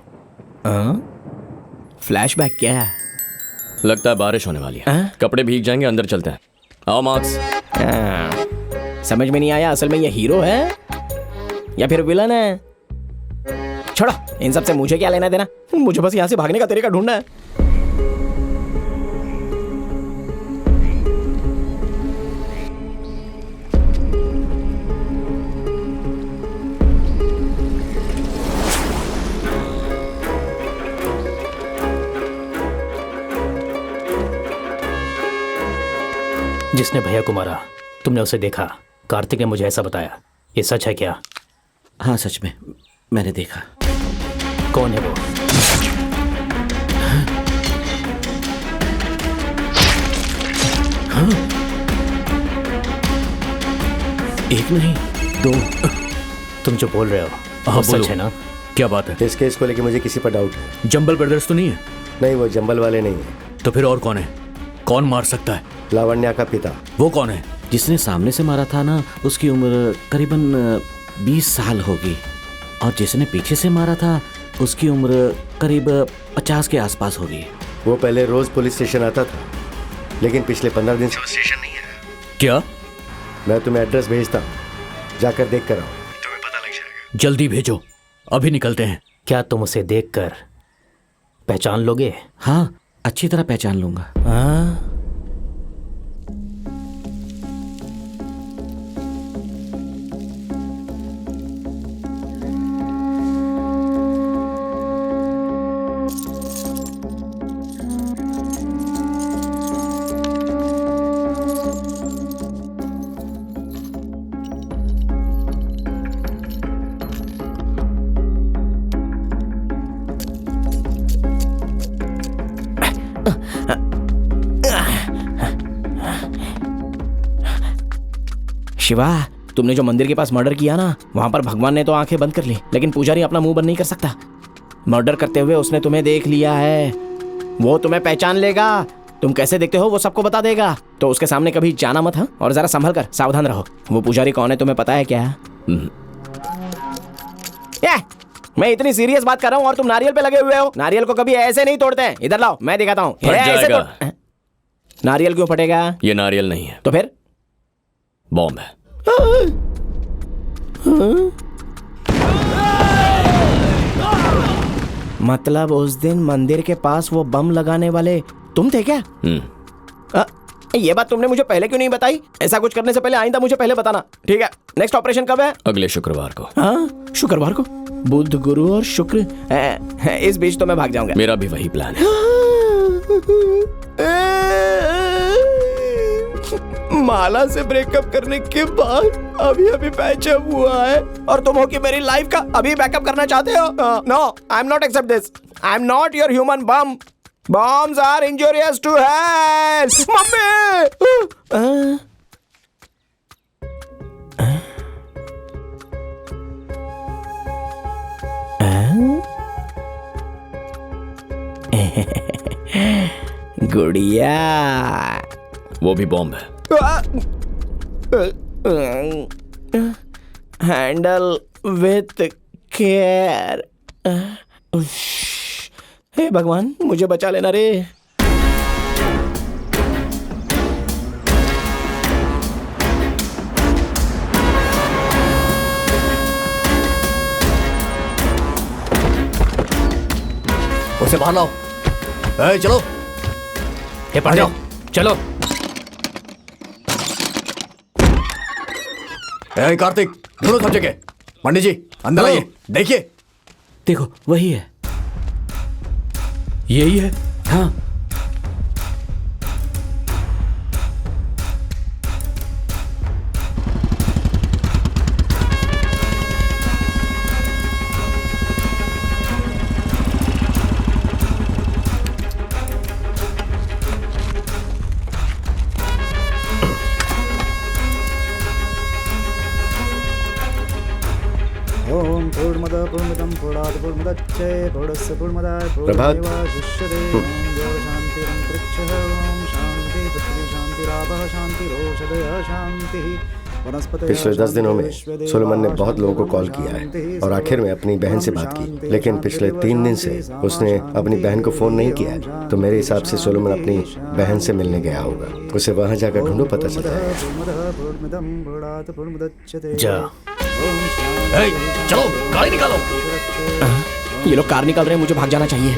flashback क्या? लगता है बारिश होने वाली है। कपड़े भीग जाएंगे, अंदर चलते हैं। आओ मार्क्स। समझ में नहीं आया, असल में ये हीरो है या फिर विलन है? छोड़ो, इन सब से मुझे क्या लेना देना। मुझे बस यहाँ से भागने का तरीका ढूंढना है। जिसने भैया को मारा तुमने उसे देखा? कार्तिक ने मुझे ऐसा बताया। ये सच है क्या? हाँ सच में मैंने देखा। कौन है वो? हाँ? एक नहीं 2। तुम जो बोल रहे हो हाँ, सच है ना? क्या बात है? इस केस को लेकर मुझे किसी पर डाउट है। जंबल ब्रदर्स तो नहीं है? नहीं, वो जंबल वाले नहीं है। तो फिर और कौन है? कौन मार सकता है? लावण्या का पिता। वो कौन है? जिसने सामने से मारा था ना, उसकी उम्र करीबन 20 साल होगी, और जिसने पीछे से मारा था उसकी उम्र करीब 50 के आसपास होगी। वो पहले रोज पुलिस स्टेशन आता था, लेकिन पिछले 15 दिन से वो स्टेशन नहीं है। क्या? मैं तुम्हें एड्रेस भेजता हूँ, जाकर देख कर आओ, तुम्हें पता लग जाएगा। जल्दी भेजो, अभी निकलते हैं। क्या तुम उसे देखकर पहचान लोगे? हाँ, अच्छी तरह पहचान लूंगा। हाँ? शिवा, तुमने जो मंदिर के पास मर्डर किया ना, वहां पर भगवान ने तो आंखें बंद कर ली, लेकिन पुजारी अपना मुंह बंद नहीं कर सकता। मर्डर करते हुए उसने तुम्हें देख लिया है, वो तुम्हें पहचान लेगा। तुम कैसे दिखते हो वो सबको बता देगा, तो उसके सामने कभी जाना मत। हाँ, और जरा संभल कर, सावधान रहो। वो पुजारी कौन है तुम्हें पता है क्या? मैं इतनी सीरियस बात कर रहा हूँ और तुम नारियल पे लगे हुए हो। नारियल को कभी ऐसे नहीं तोड़ते हैं। इधर लाओ, मैं दिखाता हूँ। नारियल क्यों फटेगा? ये नारियल नहीं है। तो फिर? बॉम्ब है। मतलब उस दिन मंदिर के पास वो बम लगाने वाले तुम थे क्या? ये बात तुमने मुझे पहले क्यों नहीं बताई? ऐसा कुछ करने से पहले आइंदा मुझे पहले बताना, ठीक है? नेक्स्ट ऑपरेशन कब है? अगले शुक्रवार को। हाँ, शुक्रवार को? बुध, गुरु और शुक्र, इस बीच तो मैं भाग जाऊंगा। मेरा भी वही प्लान है। माला से ब्रेकअप करने के बाद अभी अभी पैचअप हुआ है, और तुम हो कि मेरी लाइफ का अभी बैकअप करना चाहते हो? No, I am not accept this. I am not your human bomb. Bombs are injurious to health. Mummy! गुड़िया, वो भी बॉम्ब है। Handle with care. हे भगवान, मुझे बचा लेना रे। उसे बाहर लाओ। चलो, ये पढ़ जाओ, चलो। कार्तिक, ढूंढो सब जगह। पंडित जी अंदर आइए, देखिए। देखो, वही है। यही है? हाँ। ओम पूर्णमदः पूर्णमिदं पूर्णात् पूर्णमुदच्यते पूर्णस्य पूर्णमादाय प्रभात। पूर्णमेवावशिष्यते। ओम देव शान्तिरन्तरिक्षः ओम शान्ति पृथ्वी शान्तिरापः शान्तिरोषधयः शान्तिः। पिछले 10 दिनों में सोलोमन ने बहुत लोगों को कॉल किया है और आखिर में अपनी बहन से बात की, लेकिन पिछले 3 दिन से उसने अपनी बहन को फोन नहीं किया है। तो मेरे हिसाब से सोलोमन अपनी बहन से मिलने गया होगा। उसे वहां जाकर ढूंढो, पता चल जाएगा। जा चलो गाड़ी निकालो। ये लोग कार निकाल रहे हैं, मुझे भाग जाना चाहिए।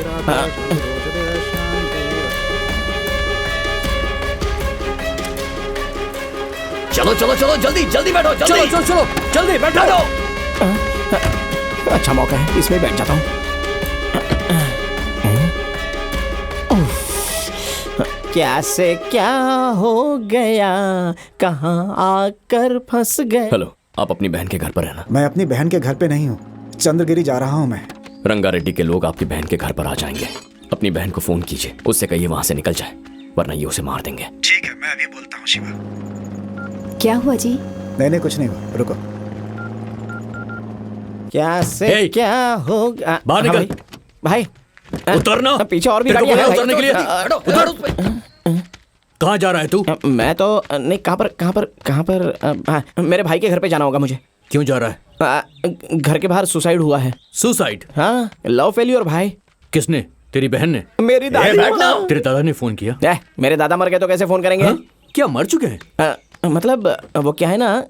चलो चलो चलो जल्दी जल्दी बैठो, जल्दी चलो चलो चलो जल्दी बैठो। अच्छा मौका है, इसमें बैठ जाता हूँ। क्या से क्या हो गया, कहाँ आकर फंस गए। हेलो, आप अपनी बहन के घर पर रहना। मैं अपनी बहन के घर पे नहीं हूँ, चंद्रगिरी जा रहा हूँ मैं। रंगारेड्डी के लोग आपकी बहन के घर पर आ जाएंगे। अपनी बहन को फोन कीजिए, उससे कहिए वहां से निकल जाए, वरना ये उसे मार देंगे। ठीक है, मैं अभी बोलता हूँ शिवा। क्या हुआ जी? नहीं कुछ नहीं हुआ, रुको। क्या से क्या हो गया। बाहर निकल भाई। उतरना, पीछे और भी गाड़ियां हैं उतरने के लिए। उतर। कहाँ जा रहा है तू? मैं तो नहीं, कहाँ पर मेरे भाई के घर पे जाना होगा मुझे। क्यों जा रहा है? घर के बाहर सुसाइड हुआ है। सुसाइड? हाँ, लव फेल्योर भाई। किसने? तेरी बहन ने? मेरी दादी। तेरे दादा ने फोन किया? मेरे दादा मर गए तो कैसे फोन करेंगे? क्या मर चुके हैं? मतलब वो क्या है ना,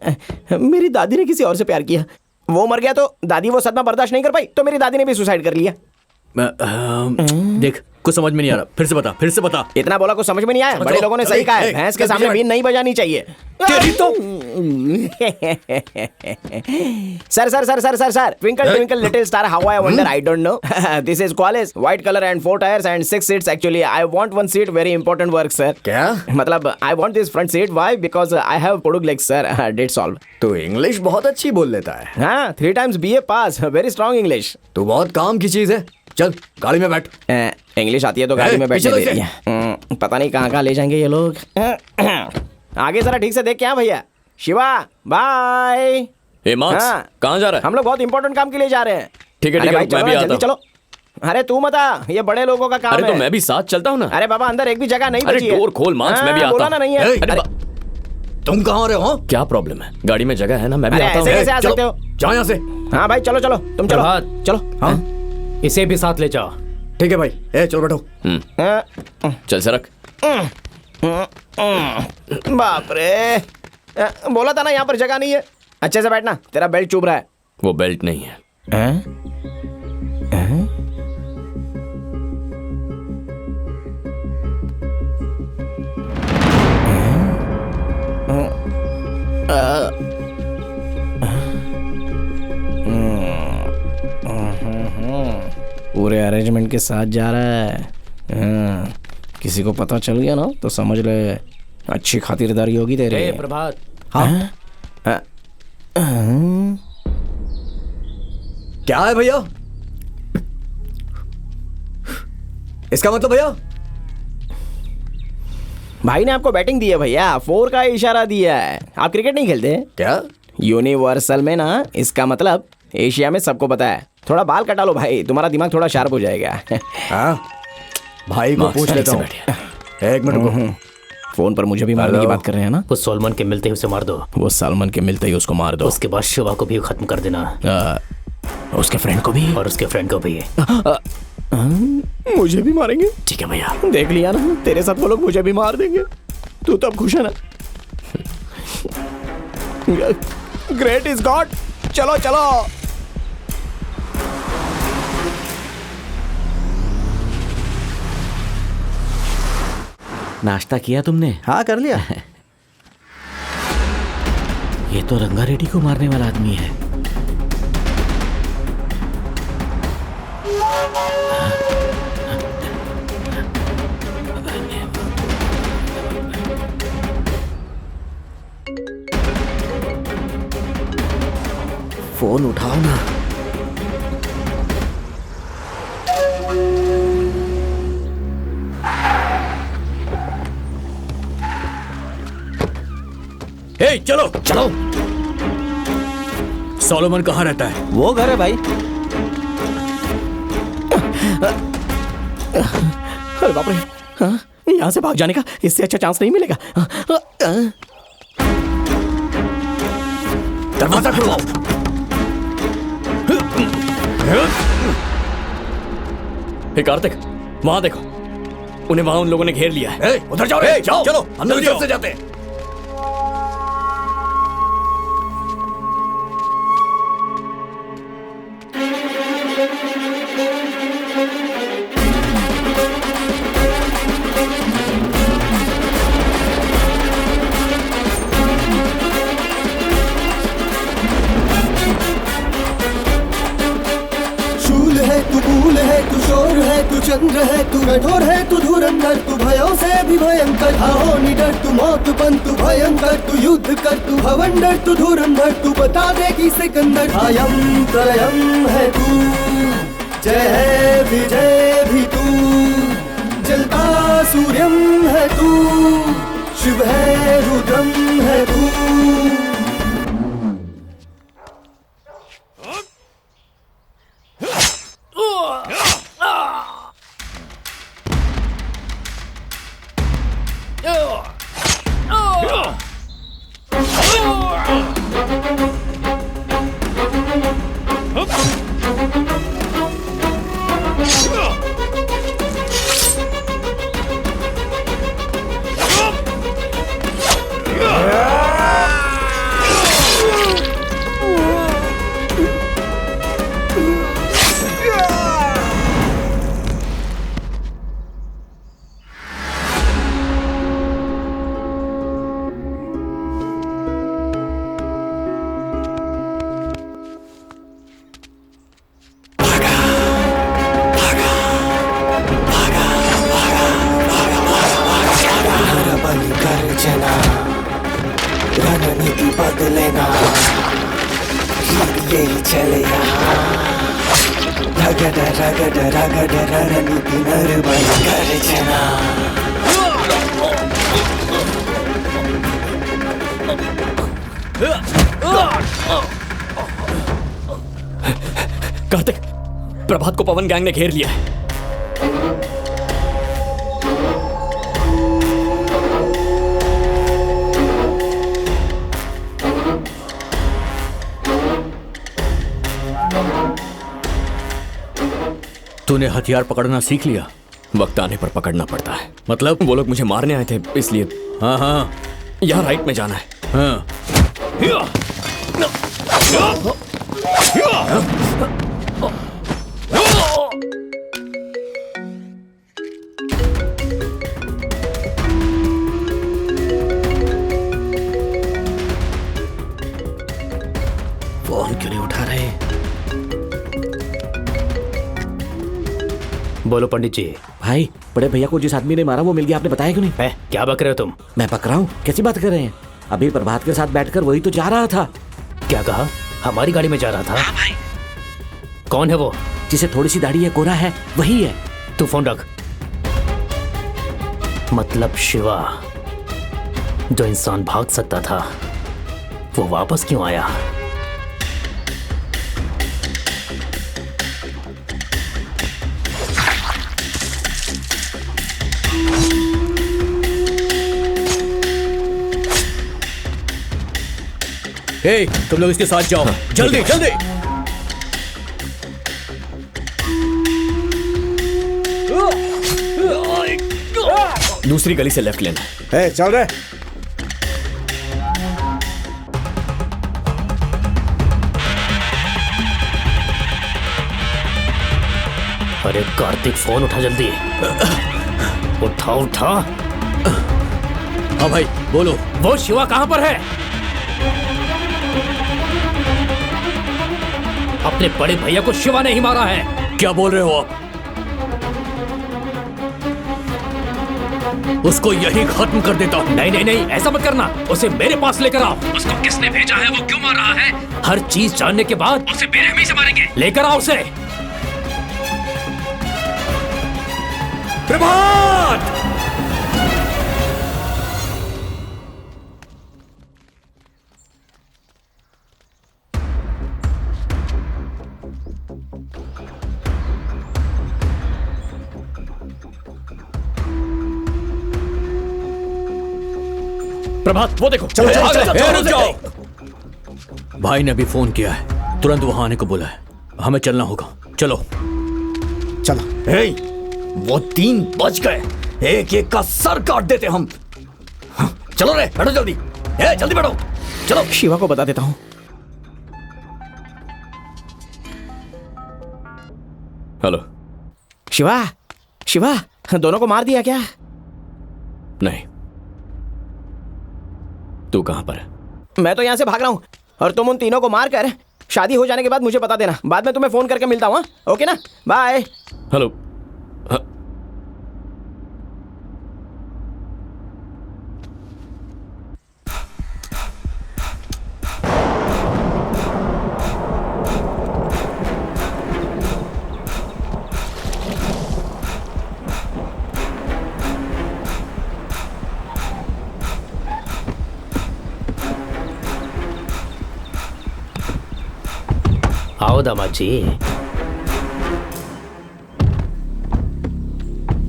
मेरी दादी ने किसी और से प्यार किया, वो मर गया तो दादी वो सदमा बर्दाश्त नहीं कर पाई, तो मेरी दादी ने भी सुसाइड कर लिया। देख, कुछ समझ में नहीं आ रहा, फिर से बता। इतना बोला कुछ समझ में नहीं आया? बड़े लोगों ने सही कहा है, भैंस के सामने बीन नहीं बजानी चाहिए। तेरी तो sir twinkle twinkle little star how I wonder I don't know this is college white colour and 4 tyres and 6 seats actually I want 1 seat very important work sir. क्या मतलब I want this front seat why because I have पोडुग legs sir that solve. तू English बहुत अच्छी बोल लेता है। हाँ 3 times BA pass, very strong English. तू बहुत काम की चीज है। चल गाड़ी में बैठ। इंग्लिश आती है तो गाड़ी में बैठने दे रही है। पता नहीं कहाँ ले जाएंगे ये लोग। आगे जरा ठीक से देख क्या भैया। शिवा बाय। कहाँ जा रहा है? हम लोग बहुत इंपॉर्टेंट काम के लिए जा रहे हैं। ठीक है मैं भी आता हूं। चलो। अरे तू मत आ, ये बड़े लोगों का काम है। अरे तो मैं भी साथ चलता हूँ ना। अरे बाबा अंदर एक भी जगह नहीं बची है। अरे डोर खोल मार्क्स, मैं भी आता हूँ। नहीं है। तुम कहाँ रहे हो? क्या प्रॉब्लम है? गाड़ी में जगह है ना, मैं भी आता हूँ। ऐसे आ सकते हो? जाओ यहाँ से। हाँ भाई चलो तुम चलो। चलो हाँ इसे भी साथ ले जाओ। ठीक है भाई, चलो बैठो। चल सरक। बाप रे, बोला था ना यहाँ पर जगह नहीं है। अच्छे से बैठना, तेरा बेल्ट चुभ रहा है। वो बेल्ट नहीं है। पूरे अरेंजमेंट के साथ जा रहा है। किसी को पता चल गया ना तो समझ ले अच्छी खातिरदारी होगी तेरे। प्रभात। हाँ क्या है भैया? इसका मतलब भैया भाई ने आपको बैटिंग दी है भैया, 4 का इशारा दिया है। आप क्रिकेट नहीं खेलते क्या? यूनिवर्सल में ना, इसका मतलब एशिया में सबको पता है। थोड़ा बाल कटा लो भाई, तुम्हारा दिमाग थोड़ा शार्प हो जाएगा। हाँ भाई को पूछ लेता हूँ। एक मिनट रुको। फोन पर मुझे भी मारने की बात कर रहे हैं ना? वो सलमान के मिलते ही उसे मार दो। वो सलमान के मिलते ही उसको मार दो। उसके बाद शिवा को भी खत्म कर देना। उसके फ्रेंड को भी? और उसके फ्रेंड को भी। मुझे भी मारेंगे? ठीक है भैया। देख लिया ना, तेरे साथ वो लोग मुझे भी मार देंगे। तू तब खुश है ना? Great is God. चलो चलो। नाश्ता किया तुमने? हाँ कर लिया। ये तो रंगारेड्डी को मारने वाला आदमी है। फोन उठाओ ना। चलो चलो। सोलोमन कहाँ रहता है? वो घर है भाई। अरे बाप रे, हाँ? यहाँ से भाग जाने का इससे अच्छा चांस नहीं मिलेगा। दरवाजा खोलो। हे कार्तिक, वहां देखो, उन्हें वहां उन लोगों ने घेर लिया है। उधर जाओ रे, जाओ, चलो अंदर जल्दी से जाते हैं। शूल है तू, भूल है तू, शोर है तू, चंद्र है तू, कठोर है तू, धुरंधर तू, भयों से भी भयंकर, हो निडर तू, मौत बन तू, भयंकर तू, युद्ध कर तू, भवंडर तू, धुरंधर तू, बता दे कि सिकंदर। अयम त्रयम है तू, जय है विजय भी तू, जलता सूर्यम है तू, शिव है रुद्रम है तू। रणनीति बदलेना, यही चले यहाँ। रगड़ रगड़ रगड़ रणनीति नरबल गर्जना। कार्तिक, प्रभात को पवन गैंग ने घेर लिया है। तूने हथियार पकड़ना सीख लिया? वक्त आने पर पकड़ना पड़ता है। मतलब? वो लोग मुझे मारने आए थे, इसलिए। हाँ हाँ, यहाँ राइट में जाना है। हाँ। फोन क्यों नहीं उठा रहे? बोलो पंडित जी। भाई, बड़े भैया को जिस आदमी ने मारा वो मिल गया, आपने बताया क्यों नहीं? है, क्या बक रहे हो तुम? मैं बक रहा हूँ? कैसी बात कर रहे हैं? अभी प्रभात के साथ बैठकर वही तो जा रहा था। क्या कहा? हमारी गाड़ी में जा रहा था? हाँ भाई। कौन है वो? जिसे थोड़ी सी दाढ़ी है, गोरा है, वही है। तू फोन रख। मतलब शिवा, जो इंसान भाग सकता था, वो वापस क्यों आया? हे, तुम लोग इसके साथ जाओ। जल्दी जल्दी। दूसरी गली से लेफ्ट लेना। हे, चल रहे। अरे कार्तिक, फोन उठा जल्दी। उठा उठा। हाँ भाई, बोलो। वो शिवा कहाँ पर है? अपने बड़े भैया को शिवा ने ही मारा है। क्या बोल रहे हो आप? उसको यही खत्म कर देता हूँ। नहीं नहीं नहीं, ऐसा मत करना। उसे मेरे पास लेकर आओ। उसको किसने भेजा है, वो क्यों मार रहा है, हर चीज जानने के बाद उसे बेरहमी से मारेंगे। लेकर आओ उसे। प्रभात! प्रभात वो देखो। चलो, चलो, चलो, ए, रुक जाओ। भाई ने अभी फोन किया है, तुरंत वहां आने को बोला है। हमें चलना होगा, चलो। चलो। वो 3 बज गए, एक एक का सर काट देते हम। चलो रे, बैठो जल्दी। जल्दी बैठो, चलो। शिवा को बता देता हूँ। हेलो शिवा, शिवा दोनों को मार दिया क्या? नहीं। तू कहां पर है? मैं तो यहां से भाग रहा हूं और तुम उन तीनों को मार कर शादी हो जाने के बाद मुझे बता देना। बाद में तुम्हें फोन करके मिलता हूं। ओके ना, बाय। हेलो। आओ दामाद जी,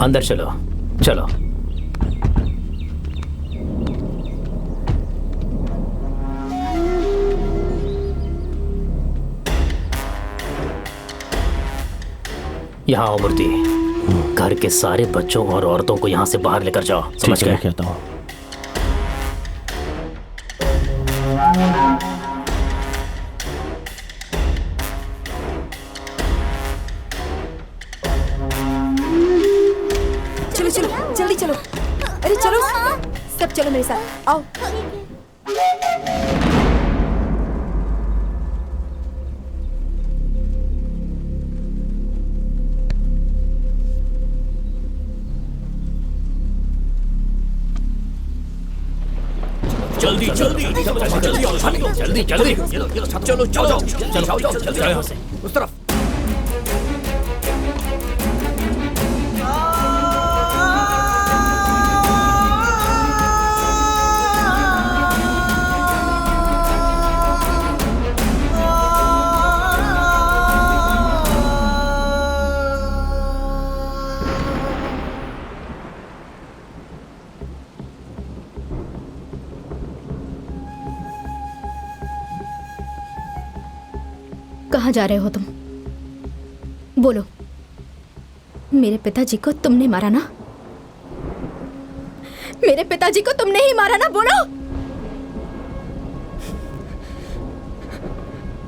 अंदर चलो, चलो। यहाँ आओ मूर्ति, घर के सारे बच्चों और औरतों को यहाँ से बाहर लेकर जाओ, समझ गए? कहता हूँ। जल्दी चलो। अरे चलो, सब चलो मेरे साथ, आओ। जल्दी जल्दी जल्दी जल्दी चलो चलो चलो यहाँ से उस तरफ। कहाँ जा रहे हो तुम? बोलो। मेरे पिताजी को तुमने मारा ना? मेरे पिताजी को तुमने ही मारा ना? बोलो।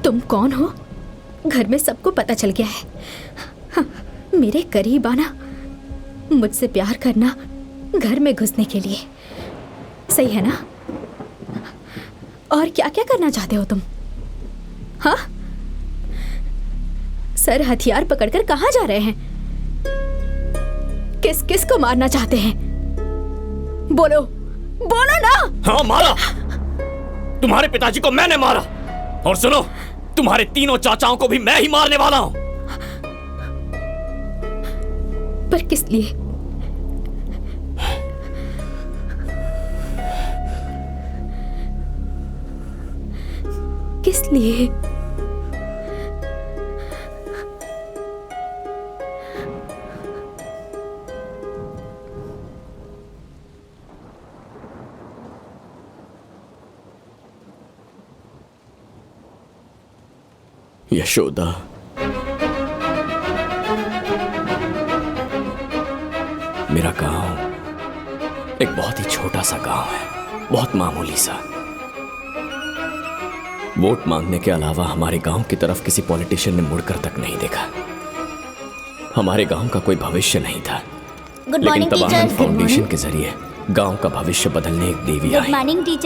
तुम कौन हो? घर में सबको पता चल गया है। हाँ, मेरे करीब आना, मुझसे प्यार करना, घर में घुसने के लिए, सही है ना? और क्या क्या करना चाहते हो तुम? हाँ, सर हथियार पकड़कर कहां जा रहे हैं? किस किस को मारना चाहते हैं? बोलो, बोलो ना। हाँ, मारा। तुम्हारे पिताजी को मैंने मारा, और सुनो, तुम्हारे तीनों चाचाओं को भी मैं ही मारने वाला हूं। पर किस लिए? किस लिए? यशोदा, मेरा गांव एक बहुत ही छोटा सा गांव है, बहुत मामूली सा। वोट मांगने के अलावा हमारे गांव की तरफ किसी पॉलिटिशियन ने मुड़कर तक नहीं देखा। हमारे गांव का कोई भविष्य नहीं था, लेकिन तबाहन फाउंडेशन के जरिए गांव का भविष्य बदलने एक देवी आई,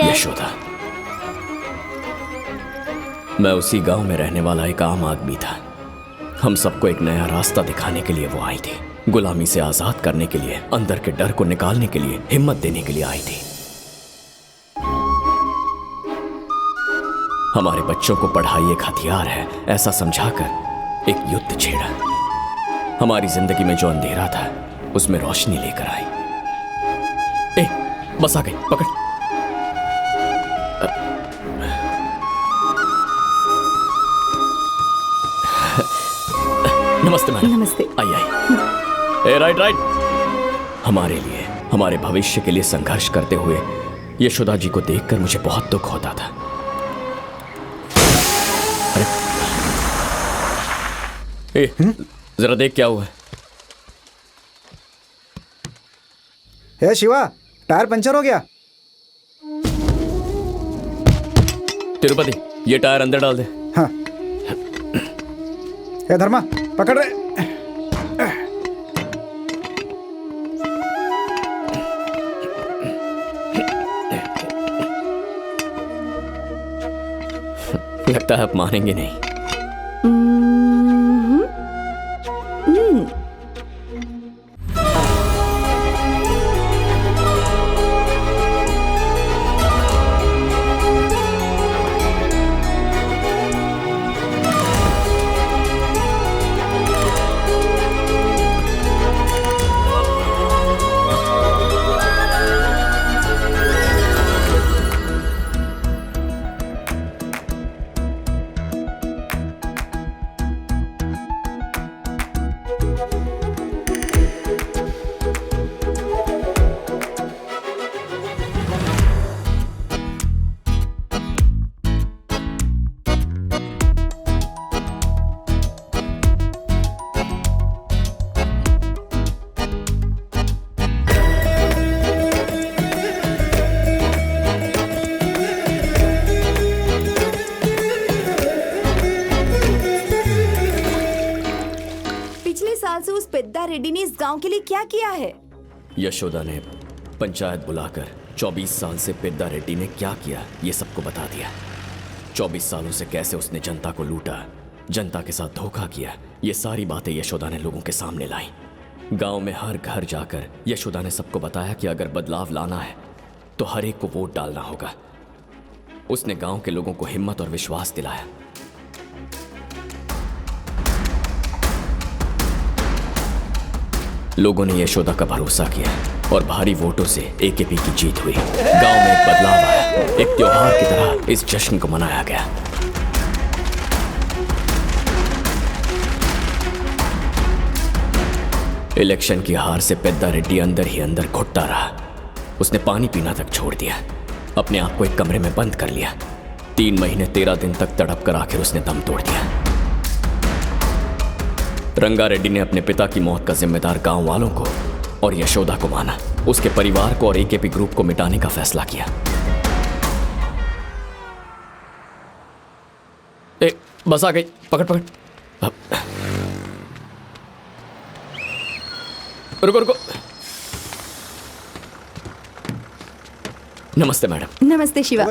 यशोदा। मैं उसी गांव में रहने वाला एक आम आदमी था। हम सबको एक नया रास्ता दिखाने के लिए वो आई थी, गुलामी से आजाद करने के लिए, अंदर के डर को निकालने के लिए, हिम्मत देने के लिए आई थी। हमारे बच्चों को पढ़ाई एक हथियार है ऐसा समझाकर एक युद्ध छेड़ा। हमारी जिंदगी में जो अंधेरा था उसमें रोशनी लेकर आई। बस आ गई, पकड़। नमस्ते मैडम। नमस्ते। आई। राइट। हमारे लिए, हमारे भविष्य के लिए संघर्ष करते हुए यशोदा जी को देखकर मुझे बहुत दुख होता था। अरे जरा देख क्या हुआ है। हे शिवा, टायर पंचर हो गया। तिरुपति, ये टायर अंदर डाल दे। हाँ। हे धर्मा, पकड़ रहे। लगता है आप मानेंगे नहीं। रेड्डी ने इस गांव के लिए क्या किया है? यशोदा ने पंचायत बुलाकर 24 साल से पेद्दा रेड्डी ने क्या किया ये सबको बता दिया। 24 सालों से कैसे उसने जनता को लूटा, जनता के साथ धोखा किया, ये सारी बातें यशोदा ने लोगों के सामने लाई। गांव में हर घर जाकर यशोदा ने सबको बताया कि अगर बदलाव लाना है तो हर एक को वोट डालना होगा। उसने गांव के लोगों को हिम्मत और विश्वास दिलाया। लोगों ने यशोदा का भरोसा किया और भारी वोटों से एकेपी की जीत हुई। गांव में एक बदलाव आया, एक त्योहार की तरह इस जश्न को मनाया गया। इलेक्शन की हार से पेद्दा रेड्डी अंदर ही अंदर घुटता रहा। उसने पानी पीना तक छोड़ दिया, अपने आप को एक कमरे में बंद कर लिया। 3 महीने 13 दिन तक तड़प कर आखिर उसने दम तोड़ दिया। रंगा रेड्डी ने अपने पिता की मौत का जिम्मेदार गांव वालों को और यशोदा को माना। उसके परिवार को और एकेपी ग्रुप को मिटाने का फैसला किया। बस आ गई, पकड़ पकड़। रुको रुको। नमस्ते मैडम। नमस्ते शिवा।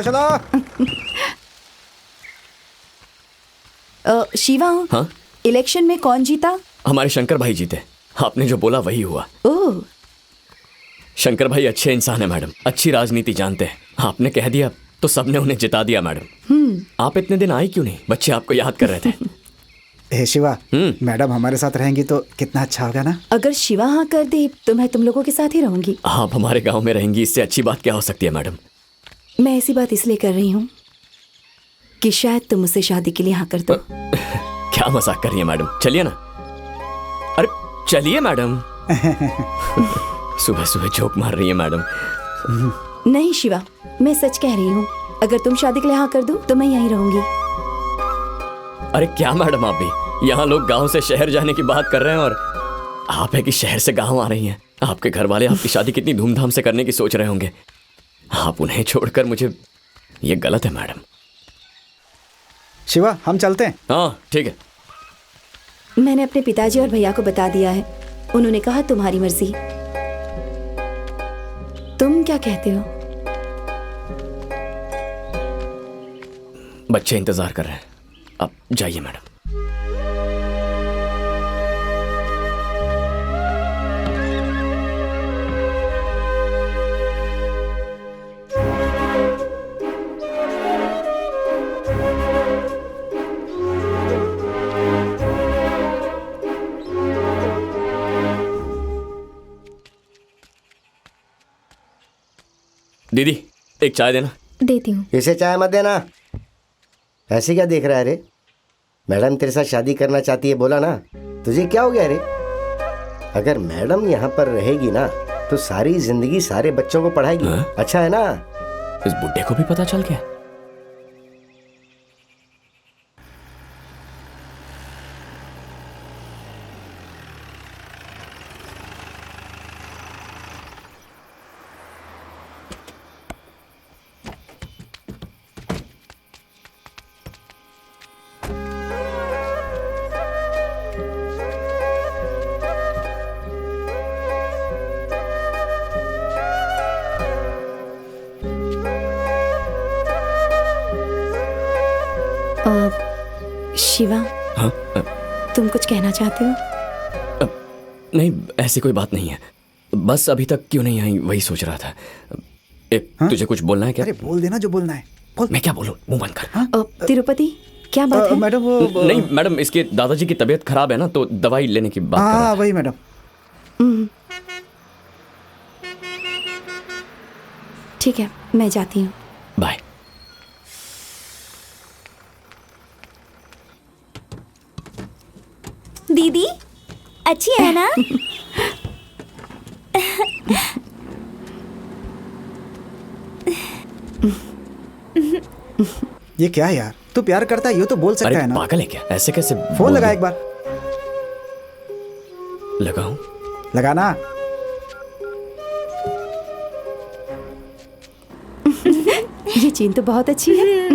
शिवा, हाँ? इलेक्शन में कौन जीता? हमारे शंकर भाई जीते। आपने जो बोला वही हुआ। ओह। शंकर भाई अच्छे इंसान है मैडम, अच्छी राजनीति जानते हैं। आपने कह दिया तो सबने उन्हें जिता दिया मैडम। आप इतने दिन आई क्यों नहीं? बच्चे आपको याद कर रहे थे। हे शिवा, मैडम हमारे साथ रहेंगी तो कितना अच्छा होगा ना। अगर शिवा हाँ कर दे तो मैं तुम लोगों के साथ ही रहूंगी। आप हमारे गांव में रहेंगी, इससे अच्छी बात क्या हो सकती है मैडम? मैं ऐसी बात इसलिए कर रही हूँ कि शायद तुम मुझसे शादी के लिए हाँ कर दो। क्या मजाक कर रही है मैडम? चलिए ना। अरे चलिए मैडम। सुबह सुबह जोक मार रही है मैडम। नहीं शिवा, मैं सच कह रही हूँ। अगर तुम शादी के लिए हाँ कर दो तो मैं यहीं रहूंगी। अरे क्या मैडम, आप भी यहाँ लोग गांव से शहर जाने की बात कर रहे हैं और आप है कि शहर से गांव आ रही हैं। आपके घर वाले आपकी शादी कितनी धूमधाम से करने की सोच रहे होंगे। आप उन्हें छोड़कर मुझे, ये गलत है मैडम। शिवा, हम चलते हैं। हाँ ठीक है। मैंने अपने पिताजी और भैया को बता दिया है। उन्होंने कहा तुम्हारी मर्जी। तुम क्या कहते हो? बच्चे इंतजार कर रहे हैं, अब जाइए मैडम। दीदी एक चाय देना। देती हूँ। इसे चाय मत देना। ऐसे क्या देख रहा है रे? मैडम तेरे साथ शादी करना चाहती है, बोला ना। तुझे क्या हो गया रे? अगर मैडम यहाँ पर रहेगी ना तो सारी जिंदगी सारे बच्चों को पढ़ाएगी। अच्छा है ना? इस बुड्ढे को भी पता चल गया? शिवा, हाँ? तुम कुछ कहना चाहते हो? नहीं, ऐसी कोई बात नहीं है। बस अभी तक क्यों नहीं आई वही सोच रहा था। तुझे कुछ बोलना है क्या? अरे बोल देना जो बोलना है। बोल। मैं क्या बोलूं? मुंह बंद कर। तिरुपति, क्या बात है? मैडम वो नहीं मैडम, इसके दादाजी की तबीयत खराब है ना, तो दवाई लेने की बात कर रहा था। वही मैडम। ठीक है, मैं जाती हूँ। बाय। दीदी अच्छी है ना? ये क्या है यार? तू प्यार करता है ये तो बोल सकता है ना। पागल है क्या? ऐसे कैसे? फोन लगा एक बार। लगाऊं? लगाना। ये चीन तो बहुत अच्छी है।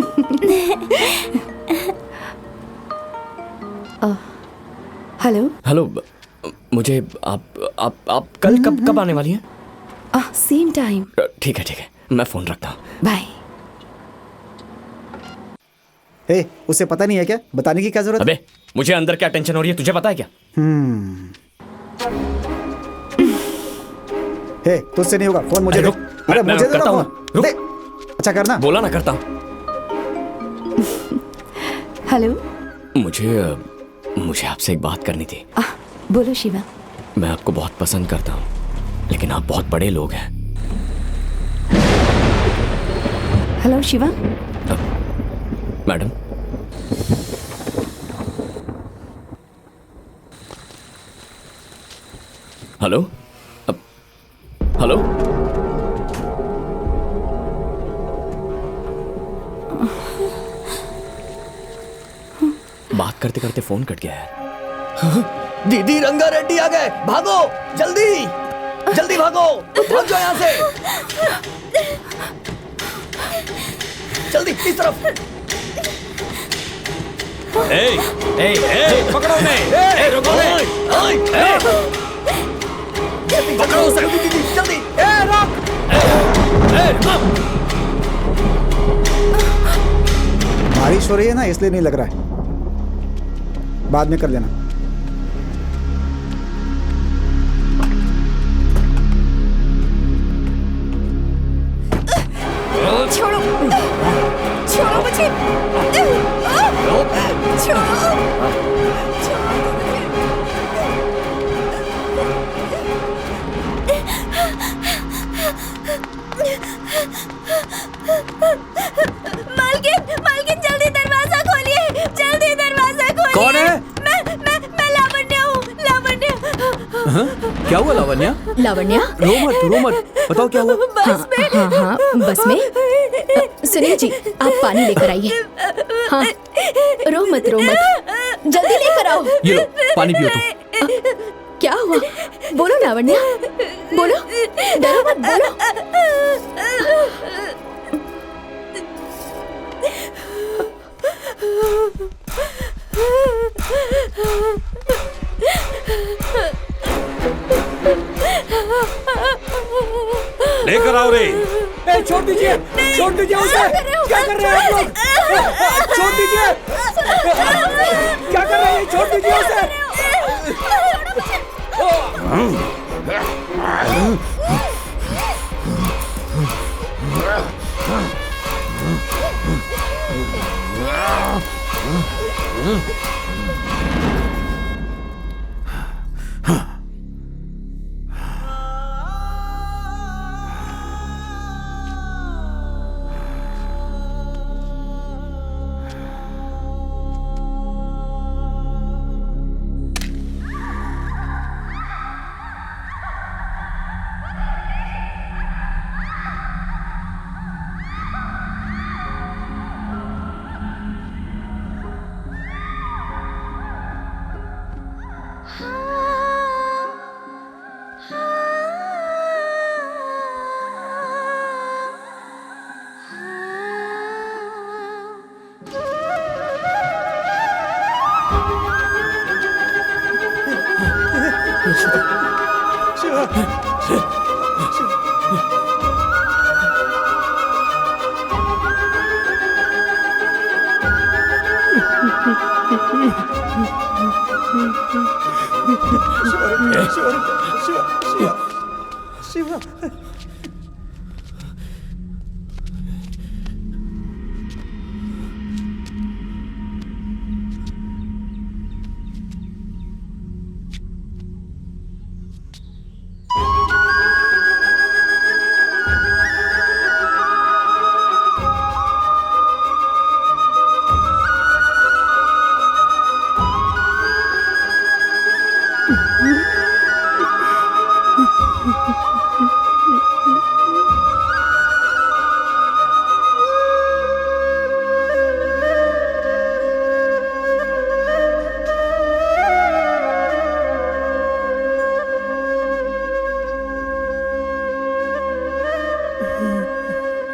हेलो हेलो, मुझे आप कल कब आने वाली हैं? Same time. ठीक है, मैं फोन रखता हूँ। बाय। उसे पता नहीं है क्या? बताने की क्या जरूरत? अबे मुझे अंदर क्या टेंशन हो रही है, तुझे पता है क्या? तुझसे नहीं होगा, फोन मुझे। रुक, अरे मैं मुझे करता हूँ। रुक। अच्छा करना। बोला ना करता हूँ। हेलो, मुझे आपसे एक बात करनी थी। बोलो शिवा। मैं आपको बहुत पसंद करता हूँ, लेकिन आप बहुत बड़े लोग हैं। Hello Shiva. Madam, hello hello, बात करते करते फोन कट गया है। दीदी रंगा रेड्डी आ गए, भागो जल्दी जल्दी भागो, भाग जाओ यहाँ से, जल्दी इस तरफ। पकड़ो उन्हें, रुको पकड़ो उसे, जल्दी रोक। बारिश हो रही है ना, इसलिए नहीं लग रहा है, बाद में कर लेना। छोड़ो छोड़ो मुझे, छोड़ो। मालकिन जल्दी दरवाजा खोलिए, जल्दी दरवाजा खोलिए। कौन है? मैं लावण्य हूँ, लावण्य। क्या हुआ लावण्या? लावण्या, रो मत, बताओ क्या हुआ? बस में। हाँ, बस में। सुनिए जी, आप पानी लेकर आइए। हाँ, रो मत, जल्दी लेकर आओ। ये लो, पानी पियो तुम। क्या हुआ? बोलो लावण्या, बोलो, डरो मत, बोलो। लेकर आओ रे। छोड़ दीजिए उसे। क्या कर रहे हैं आप लोग? छोड़ दीजिए, क्या कर रहे हैं? छोड़ दीजिए उसे।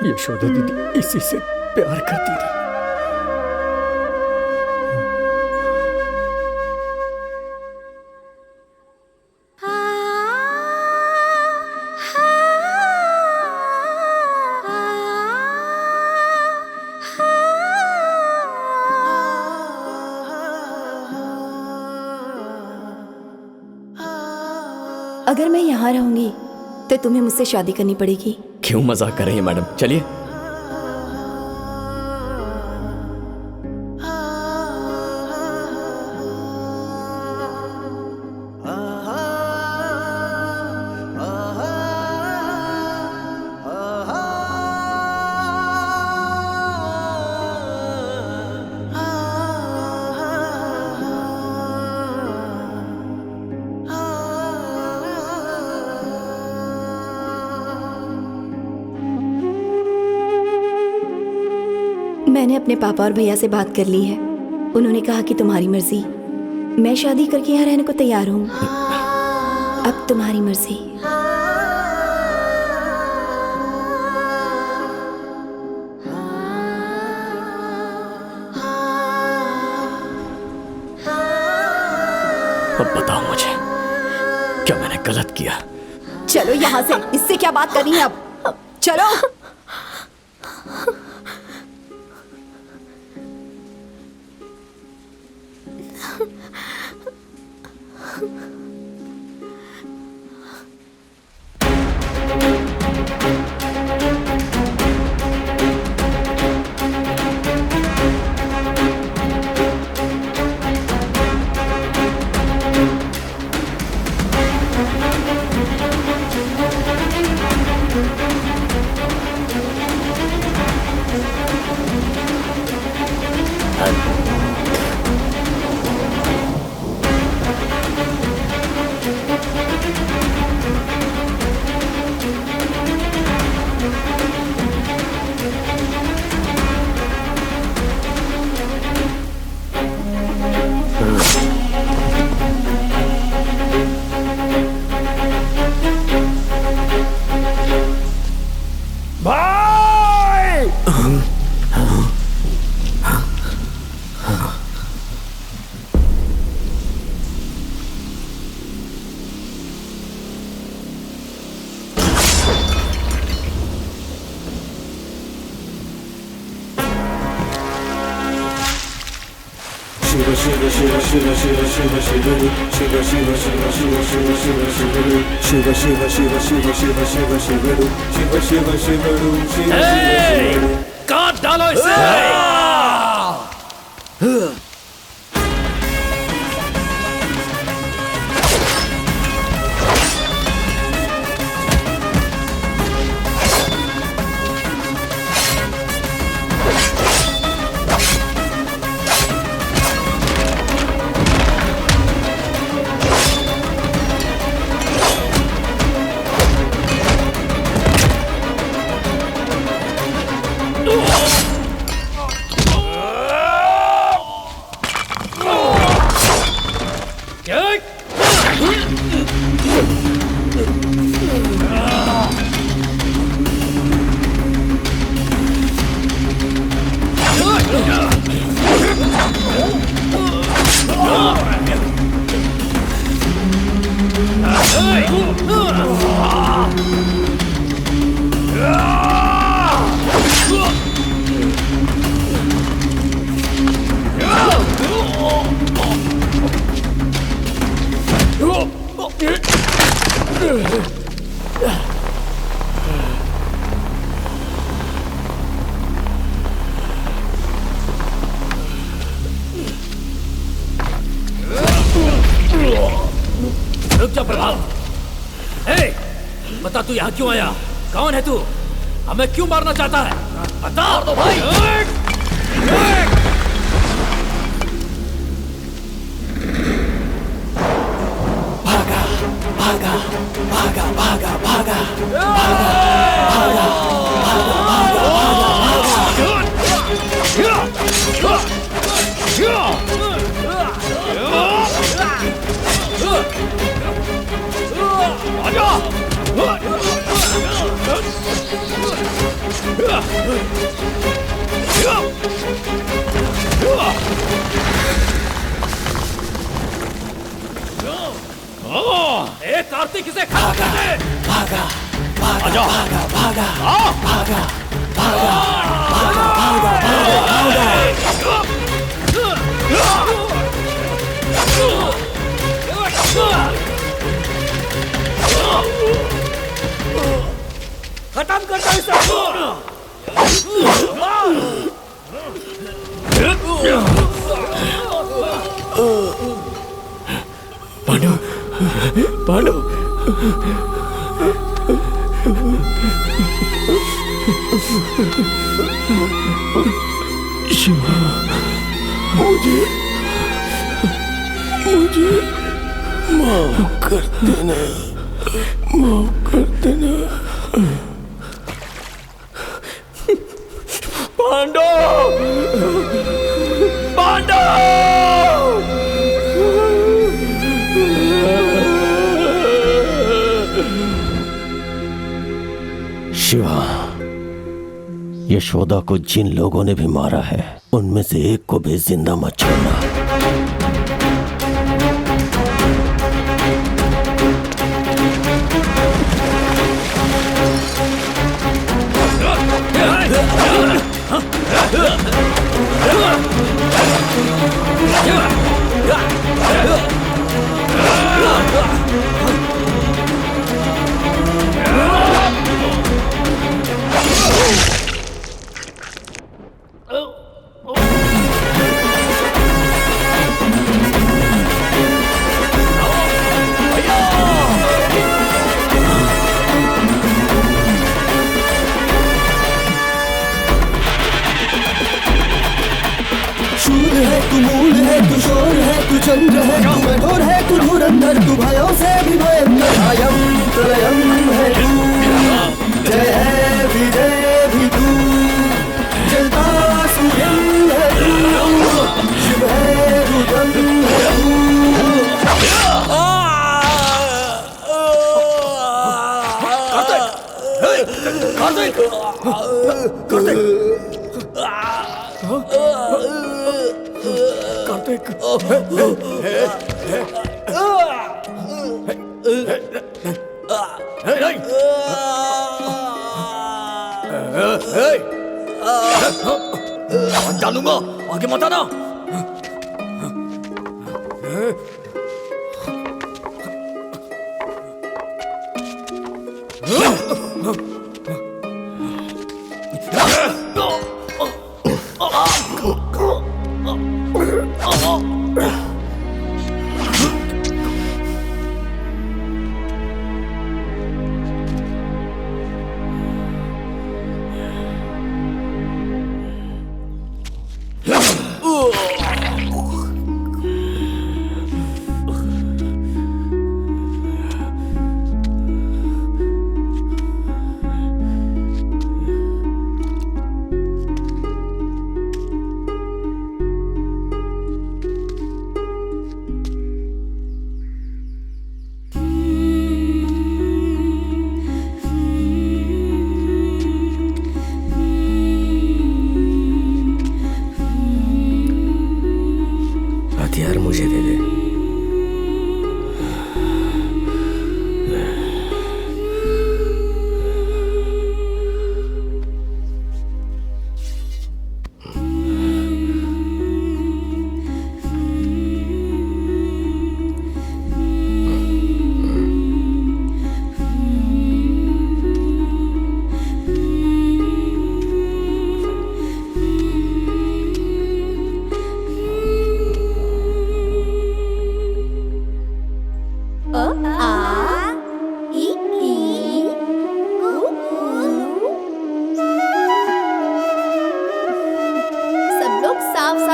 यशोदा दीदी इसी से प्यार करती थी। अगर मैं यहाँ रहूंगी तो तुम्हें मुझसे शादी करनी पड़ेगी। क्यों मजाक कर रही हैं मैडम? चलिए। मैंने अपने पापा और भैया से बात कर ली है। उन्होंने कहा कि तुम्हारी मर्जी। मैं शादी करके यहाँ रहने को तैयार हूँ। अब तुम्हारी मर्जी। अब बताओ मुझे, क्या मैंने गलत किया? चलो यहाँ से, इससे क्या बात करनी है अब? चलो। काट डालो इसे। रुक जा प्रभात। ए, बता तू यहाँ क्यों आया? कौन है तू? हमें क्यों मारना चाहता है? बता दो भाई। भागा भागा भागा भागा भागा भागा कार्तिक इसे भागा भागा भागा भागा भागा भागा भागा भागा खत्म कर दो इसे। पांडु पांडु शिवा, मुझे माफ कर देना, माफ कर देना। पांडु पांडु शिवा, यशोदा को जिन लोगों ने भी मारा है उनमें से एक को भी जिंदा मत छोड़ना। चंद्र है तू, कठोर है तू, धुरंधर तू, भयों से भी भयंकर, अयं प्रलयं है तू, जय है विजय भी तू, जलता सूर्यं है तू, शिव है रुद्रं है तू। कार्तिक, डालूंगा, आगे मत आना। हथियार मुझे दे दे।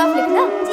साफ लिखना।